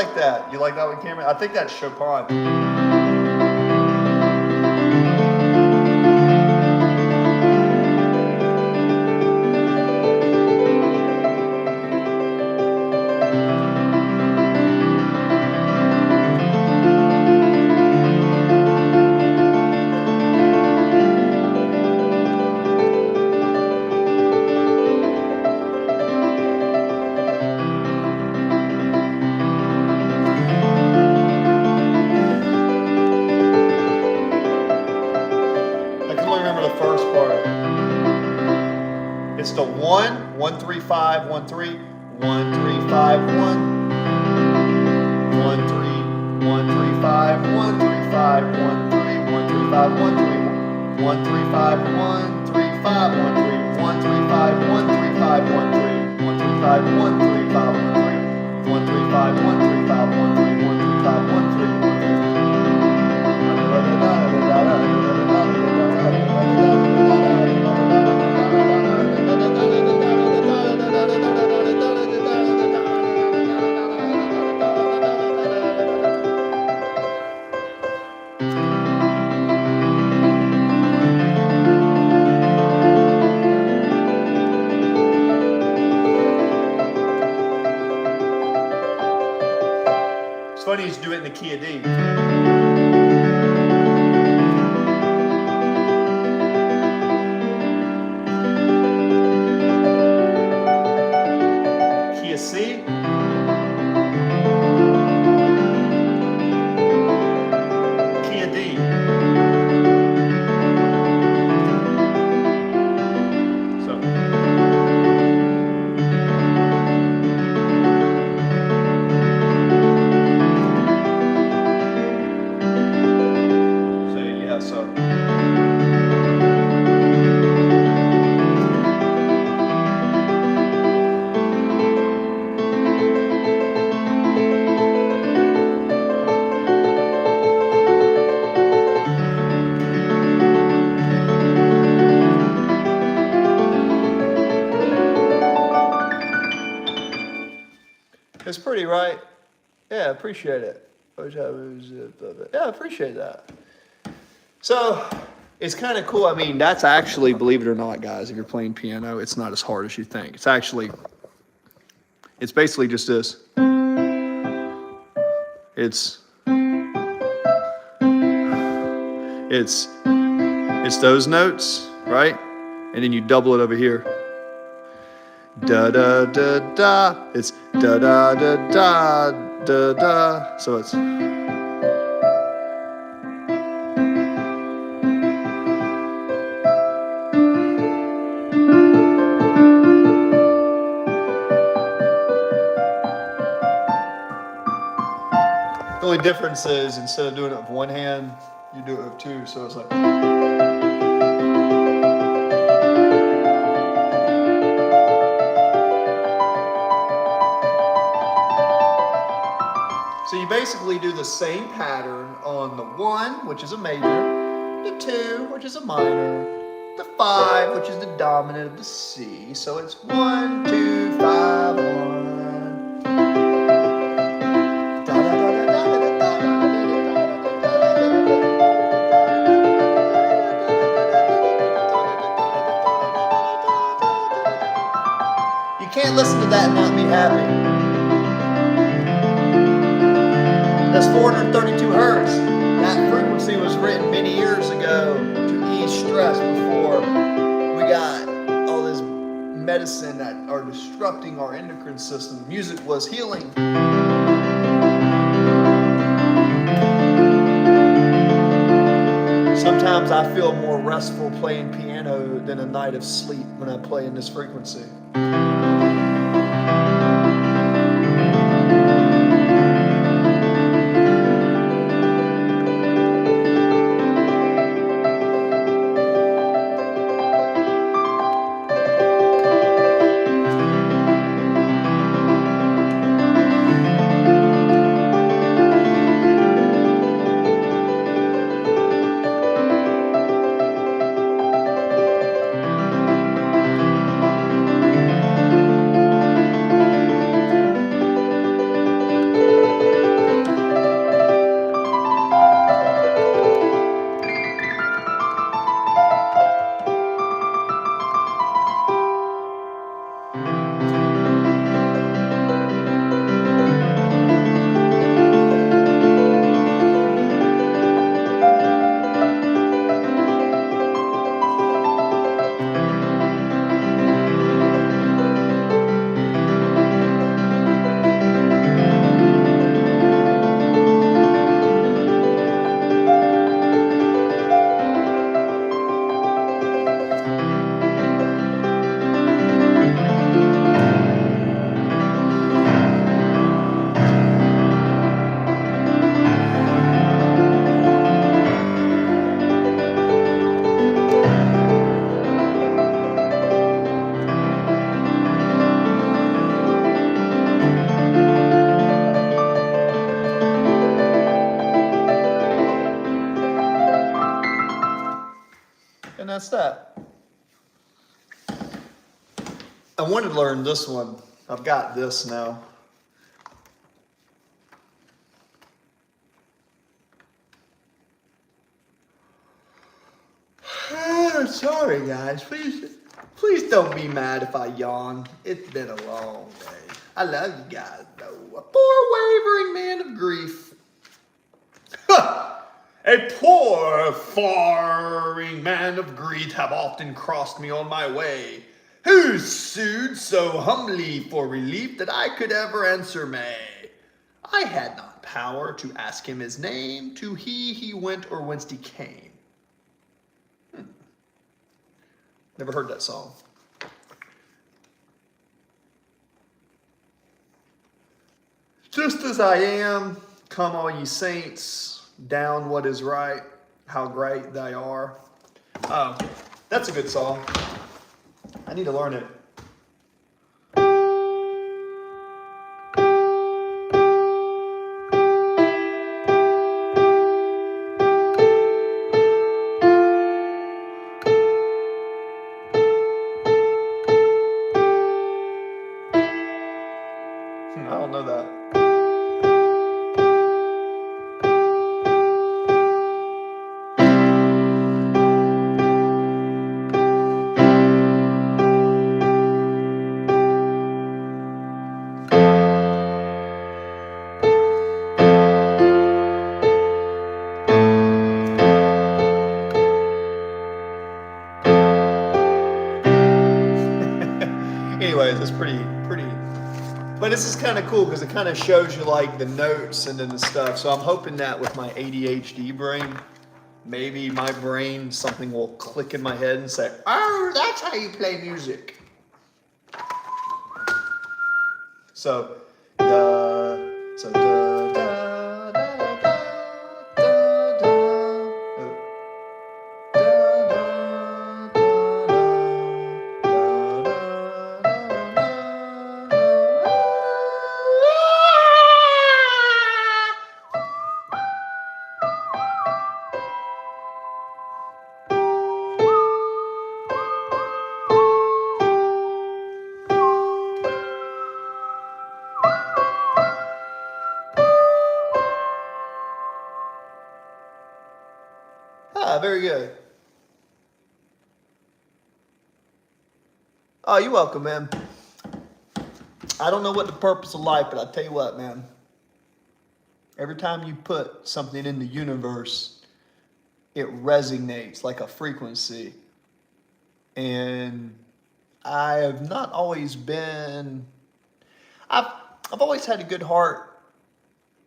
like that. You like that one, Cameron? I think that's Chopin. I can only remember the first part. It's the 1, 1, 3, 5, 1, 3, 1, 3, 5, 1, 1, 3, 1, 3, 5, 1, 3, 5, 1, 3, 1, 3, 5, 1, 3, 1, 3, 5, 1, 3, 5, 1, 3, 1, 3, 5, 1, 3, 5, 1, 3, 1, 3, 5, 1, 3, 5, 1, 3, 1, 3, 5, 1, 3, 5, 1, 3, 1, 3, 5, 1, 3, 1, 3, It's funny you do it in the key of D. Key of C. Key of D. So. It's pretty, right? Yeah, appreciate it. Yeah, appreciate that. So it's kind of cool. I mean, that's actually, believe it or not, guys, if you're playing piano, it's not as hard as you think. It's basically just this. It's those notes, right? And then you double it over here. Da da da da. It's da da da da da da. So it's. The only difference is instead of doing it with one hand, you do it with two. So it's like. So you basically do the same pattern on the 1, which is a major, the 2, which is a minor, the 5, which is the dominant of the C. So it's 1, 2, 5, 1. You can't listen to that and not be happy. That's 432 hertz. That frequency was written many years ago to ease stress before we got all this medicine that are disrupting our endocrine system. Music was healing. Sometimes I feel more restful playing piano than a night of sleep when I play in this frequency. that's that. I wanted to learn this one. I've got this now. Sorry, guys. Please don't be mad if I yawn. It's been a long day. I love you guys, though. A poor wavering man of grief. A poor faring man of greed have often crossed me on my way, who sued so humbly for relief that I could ever answer may. I had not power to ask him his name, to he went or whence he came. Never heard that song. Just as I am, come all ye saints, down what is right, how great they are. Oh, that's a good song. I need to learn it. I don't know that. Anyways, it's pretty. But this is kind of cool because it kind of shows you like the notes and then the stuff. So I'm hoping that with my ADHD brain, maybe my brain, something will click in my head and say, oh, that's how you play music. So, da, da, da, da, da, da. Ah, very good. Oh, you're welcome, man. I don't know what the purpose of life, but I'll tell you what, man. Every time you put something in the universe, it resonates like a frequency. And I have not always been... I've always had a good heart,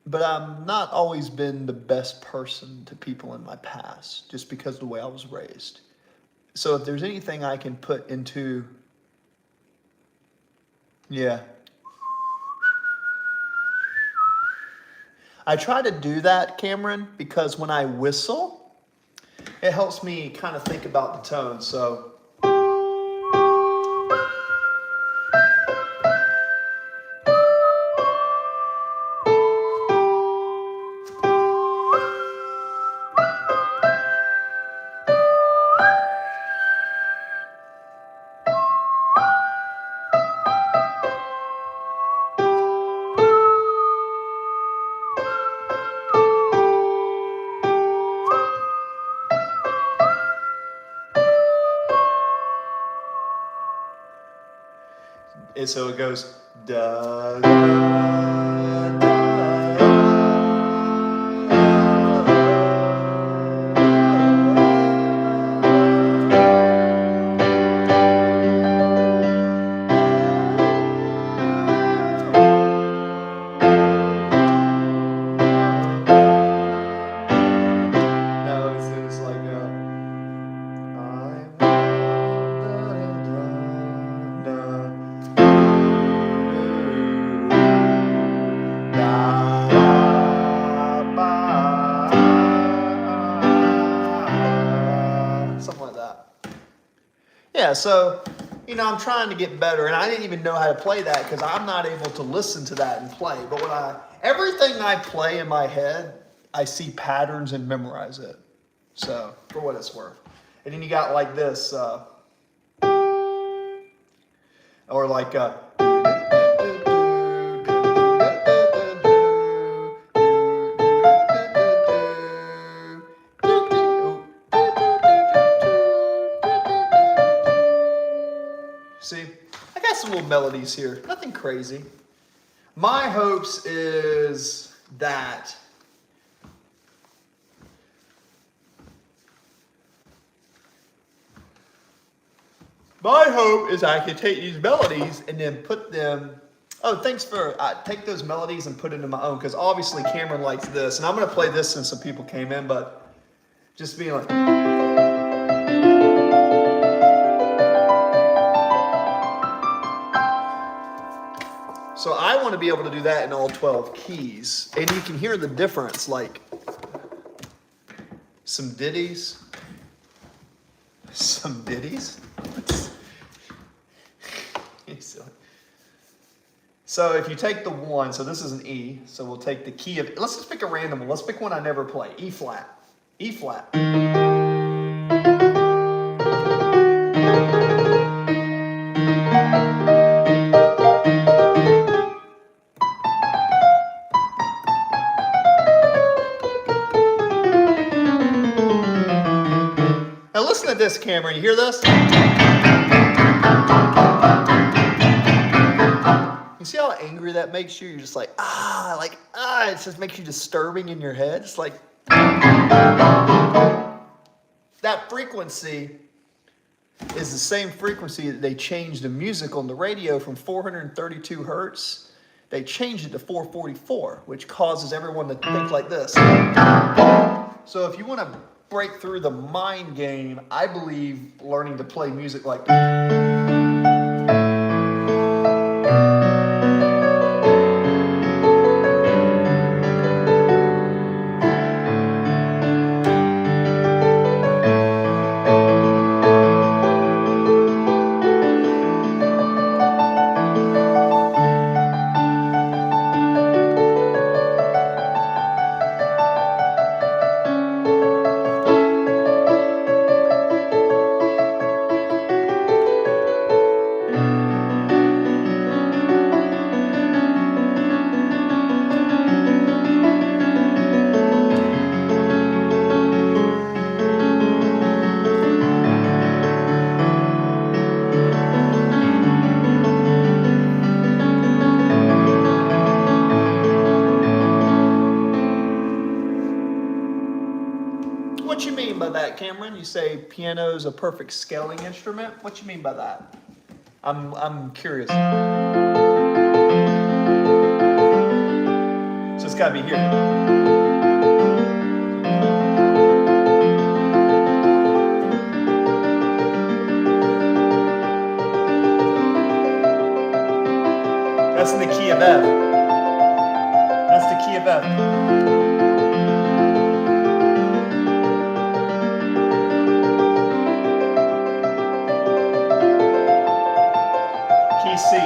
but I've not always been the best person to people in my past, just because of the way I was raised. So if there's anything I can put into, yeah. I try to do that, Cameron, because when I whistle, it helps me kind of think about the tone. So. And so it goes da, da, da. No, it's like I'm da, da, something like that. Yeah, so, I'm trying to get better, and I didn't even know how to play that because I'm not able to listen to that and play. But everything I play in my head, I see patterns and memorize it. So, for what it's worth. And then you got like this, or like see, I got some little melodies here, nothing crazy. My hopes is that I can take these melodies and then put them. Oh, thanks for take those melodies and put it into my own, because obviously Cameron likes this, and I'm gonna play this since some people came in, but just being like. So I want to be able to do that in all 12 keys, and you can hear the difference, like some ditties. Some ditties? So if you take the one, so this is an E, so we'll take the key of, let's just pick a random one. Let's pick one I never play. E flat. E flat. Now listen to this, Cameron. You hear this? You see how angry that makes you? You're just like, it just makes you disturbing in your head. It's like, that frequency is the same frequency that they changed the music on the radio from 432 hertz. They changed it to 444, which causes everyone to think like this. So if you want to break through the mind game, I believe learning to play music like What you mean by that, Cameron? You say piano's a perfect scaling instrument. What you mean by that? I'm curious. So it's gotta be here. That's in the key of F. That's the key of F. C. F.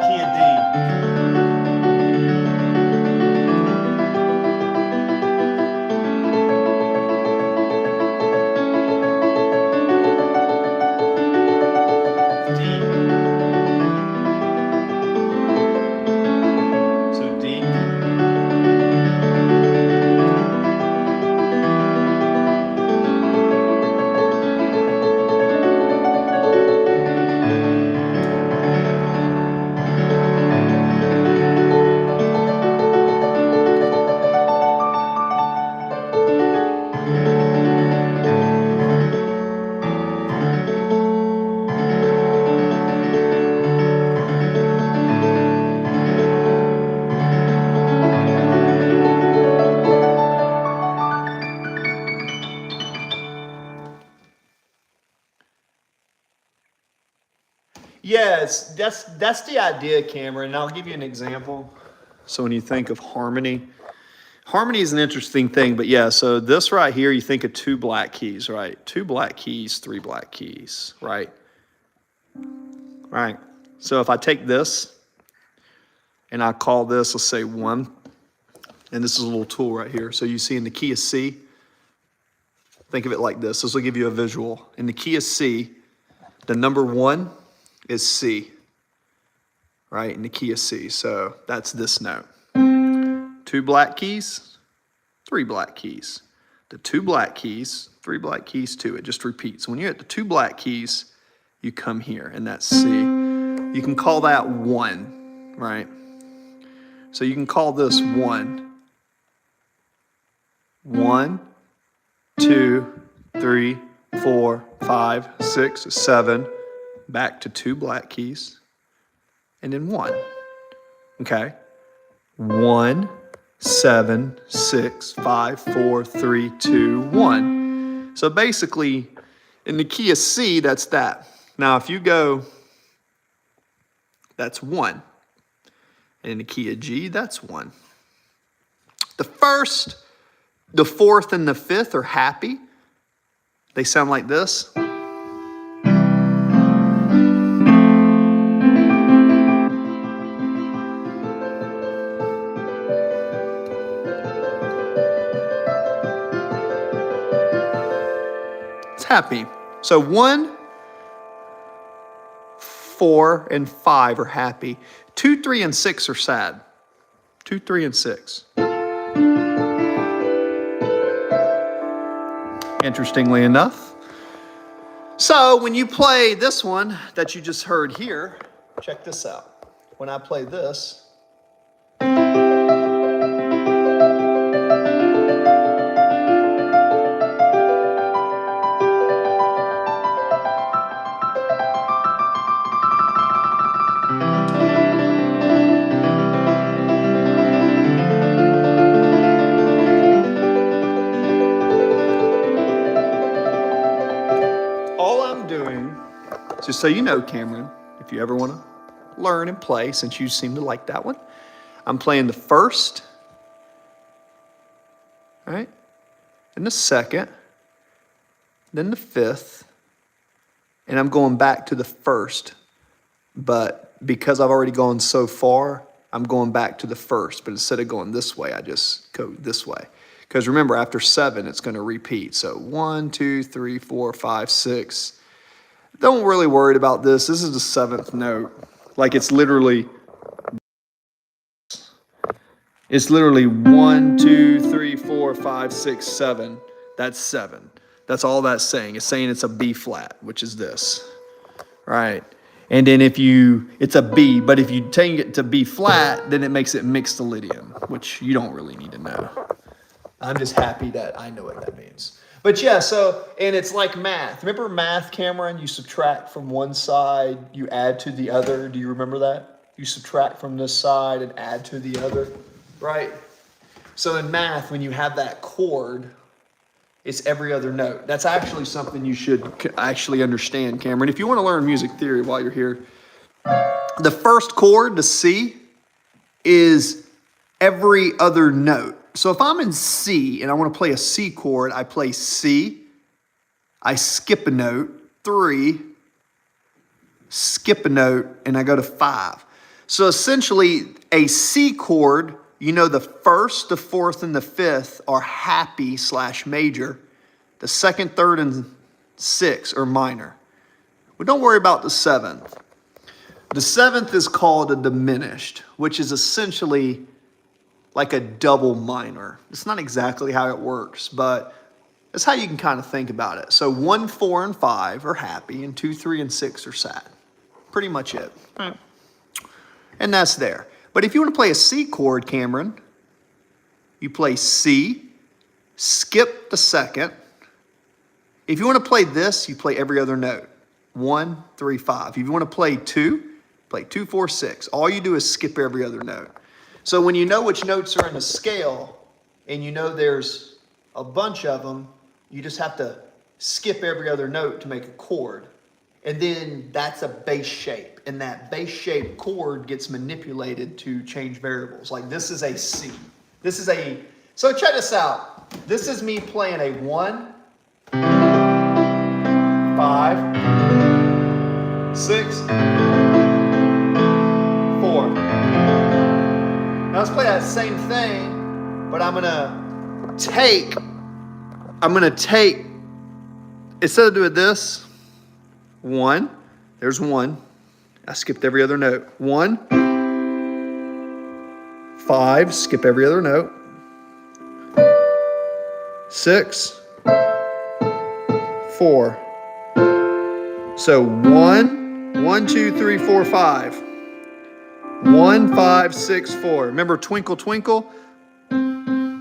Key of D. Yes, that's the idea, Cameron. And I'll give you an example. So when you think of harmony, Harmony is an interesting thing, but yeah, so this right here, you think of 2 black keys, right? 2 black keys, 3 black keys, right? Right. So if I take this and I call this, let's say 1, and this is a little tool right here. So you see in the key of C, think of it like this. This will give you a visual. In the key of C, the number 1 is C, right? In the key of C. So that's this note. 2 black keys, 3 black keys. The 2 black keys, 3 black keys, 2. It just repeats. When you're at the 2 black keys, you come here, and that's C. You can call that 1, right? So you can call this 1. 1, 2, 3, 4, 5, 6, 7, back to 2 black keys, and then 1. Okay? 1, 7, 6, 5, 4, 3, 2, 1. So basically, in the key of C, that's that. Now, if you go, that's 1. And in the key of G, that's 1. The first, the fourth, and the fifth are happy. They sound like this. It's happy. So 1, 4, and 5 are happy. 2, 3, and 6 are sad. 2, 3, and 6. Interestingly enough. So when you play this one that you just heard here, check this out. When I play this, all I'm doing, just so you know, Cameron, if you ever want to learn and play, since you seem to like that one, I'm playing the first, all right, then the second, then the fifth, and I'm going back to the first. But because I've already gone so far, I'm going back to the first. But instead of going this way, I just go this way. Because remember, after 7, it's going to repeat. So 1, 2, 3, 4, 5, 6. Don't really worry about this. This is the 7th note. Like it's literally 1, 2, 3, 4, 5, 6, 7. That's 7. That's all that's saying. It's saying it's a B flat, which is this, right? And then it's a B, but if you take it to B flat, then it makes it mixolydian, which you don't really need to know. I'm just happy that I know what that means. But yeah, so, and it's like math. Remember math, Cameron? You subtract from one side, you add to the other. Do you remember that? You subtract from this side and add to the other, right? So in math, when you have that chord, it's every other note. That's actually something you should actually understand, Cameron. If you want to learn music theory while you're here, the first chord, the C, is every other note. So if I'm in C and I want to play a C chord, I play C, I skip a note, 3, skip a note, and I go to 5. So essentially, a C chord, you know, the first, the fourth, and the fifth are happy / major. The second, third, and 6 are minor. But don't worry about the 7th. The 7th is called a diminished, which is essentially like a double minor. It's not exactly how it works, but that's how you can kind of think about it. So 1, 4, and 5 are happy, and 2, 3, and 6 are sad. Pretty much it. Right. And that's there. But if you want to play a C chord, Cameron, you play C, skip the second. If you want to play this, you play every other note. 1, 3, 5. If you want to play 2, play 2, 4, 6. All you do is skip every other note. So when you know which notes are in a scale, and you know there's a bunch of them, you just have to skip every other note to make a chord. And then that's a bass shape. And that bass shape chord gets manipulated to change variables. Like this is a C. This is a So check this out. This is me playing a 1, 5, 6, 4. Now let's play that same thing, but I'm gonna take, instead of doing this, 1, there's 1. I skipped every other note. 1, 5, skip every other note. 6, 4. So 1, 1, 2, 3, 4, 5. 1, 5, 6, 4. Remember Twinkle Twinkle? 1,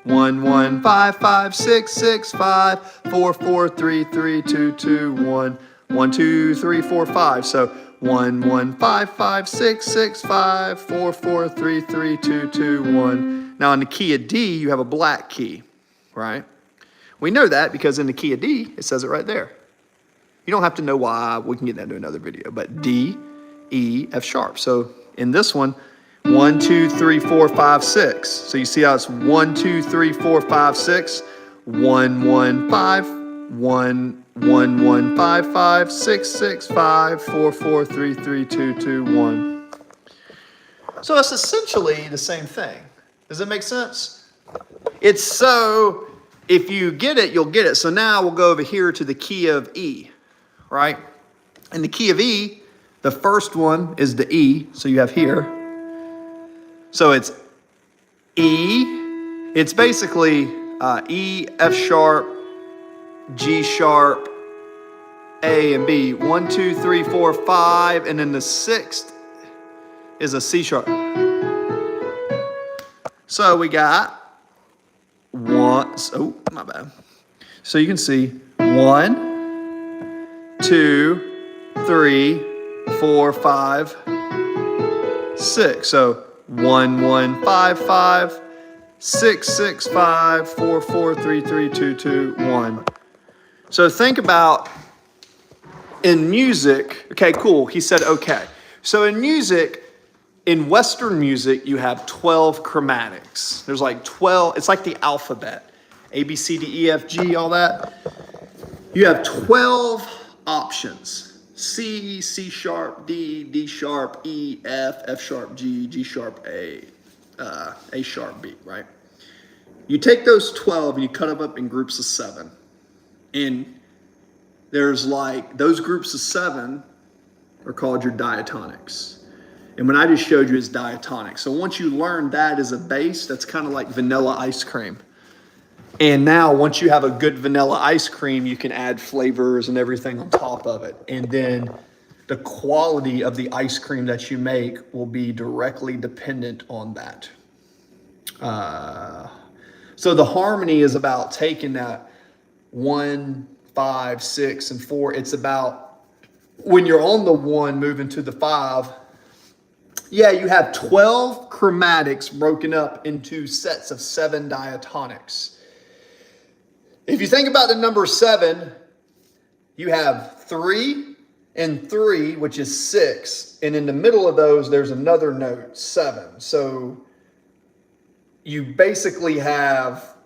1, 5, 5, 6, 6, 5, 4, 4, 3, 3, 2, 2, 1, 1, 2, 3, 4, 5. So 1, 1, 5, 5, 6, 6, 5, 4, 4, 3, 3, 2, 2, 1. Now in the key of D, you have a black key, right? We know that because in the key of D, it says it right there. You don't have to know why. We can get that into another video. But D, E, F sharp. So in this one, 1, 2, 3, 4, 5, 6. So you see how it's 1, 2, 3, 4, 5, 6. 1, 1, 5, 1, 1, 1, 5, 5, 6, 6, 5, 4, 4, 3, 3, 2, 2, 1. So it's essentially the same thing. Does that make sense? It's so, if you get it, you'll get it. So now we'll go over here to the key of E, right? In the key of E, the first one is the E, so you have here. So it's E, it's basically E, F sharp, G sharp, A, and B. 1, 2, 3, 4, 5, and then the sixth is a C sharp. So we got 1, oh, my bad. So you can see 1, 2, 3, 4, 5, 6. So 1, 1, 5, 5, 6, 6, 5, 4, 4, 3, 3, 2, 2, 1. So think about in music, okay, cool. He said, okay. So in music, in Western music, you have 12 chromatics. There's like 12, it's like the alphabet. A, B, C, D, E, F, G, all that. You have 12 options. C, C sharp, D, D sharp, E, F, F sharp, G, G sharp, A sharp, B, right? You take those 12 and you cut them up in groups of 7. And there's like, those groups of 7 are called your diatonics. And what I just showed you is diatonic. So once you learn that as a base, that's kind of like vanilla ice cream. And now once you have a good vanilla ice cream, you can add flavors and everything on top of it. And then the quality of the ice cream that you make will be directly dependent on that. So the harmony is about taking that 1, 5, 6, and 4. It's about when you're on the 1 moving to the 5. Yeah, you have 12 chromatics broken up into sets of 7 diatonics. If you think about the number 7, you have 3 and 3, which is 6. And in the middle of those, there's another note, 7. So you basically have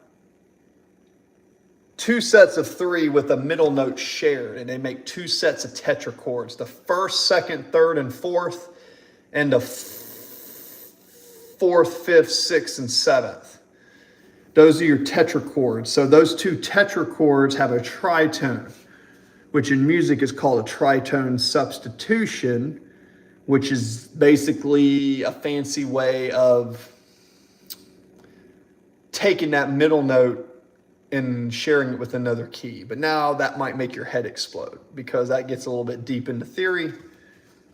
2 sets of 3 with a middle note shared, and they make 2 sets of tetrachords. The first, second, third, and fourth, and the 4th, 5th, 6th, and 7th. Those are your tetrachords. So those 2 tetrachords have a tritone, which in music is called a tritone substitution, which is basically a fancy way of taking that middle note and sharing it with another key. But now that might make your head explode because that gets a little bit deep into theory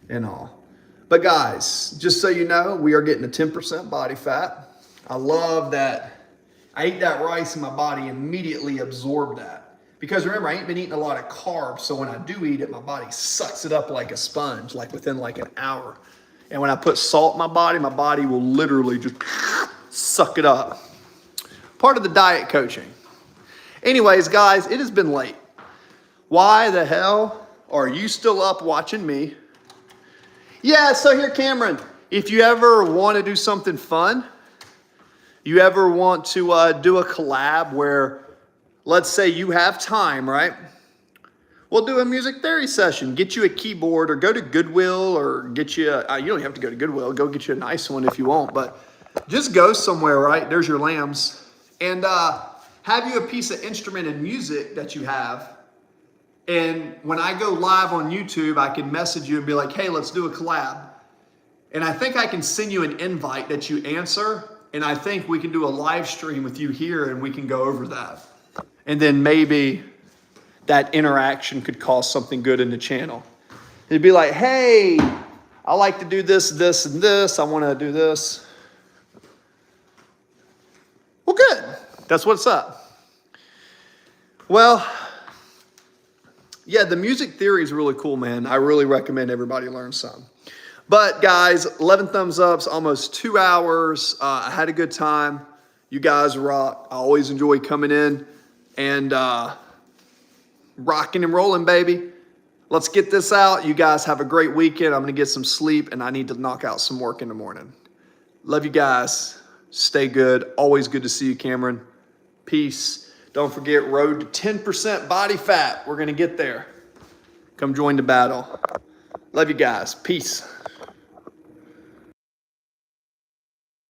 and all. But guys, just so you know, we are getting a 10% body fat. I love that. I ate that rice and my body immediately absorbed that. Because remember, I ain't been eating a lot of carbs, so when I do eat it, my body sucks it up like a sponge, like within like an hour. And when I put salt in my body will literally just suck it up. Part of the diet coaching. Anyways, guys, it has been late. Why the hell are you still up watching me? Yeah, so here, Cameron, if you ever want to do something fun, You ever want to do a collab where, let's say you have time, right? We'll do a music theory session. Get you a keyboard or go to Goodwill or get you you don't have to go to Goodwill. Go get you a nice one if you want. But just go somewhere, right? There's your lambs. And have you a piece of instrumented music that you have. And when I go live on YouTube, I can message you and be like, hey, let's do a collab. And I think I can send you an invite that you answer. And I think we can do a live stream with you here and we can go over that. And then maybe that interaction could cause something good in the channel. It'd be like, hey, I like to do this, this, and this. I want to do this. Well, good. That's what's up. Well, yeah, the music theory is really cool, man. I really recommend everybody learn some. But guys, 11 thumbs ups, almost 2 hours. I had a good time. You guys rock. I always enjoy coming in and rocking and rolling, baby. Let's get this out. You guys have a great weekend. I'm going to get some sleep, and I need to knock out some work in the morning. Love you guys. Stay good. Always good to see you, Cameron. Peace. Don't forget, road to 10% body fat. We're going to get there. Come join the battle. Love you guys. Peace.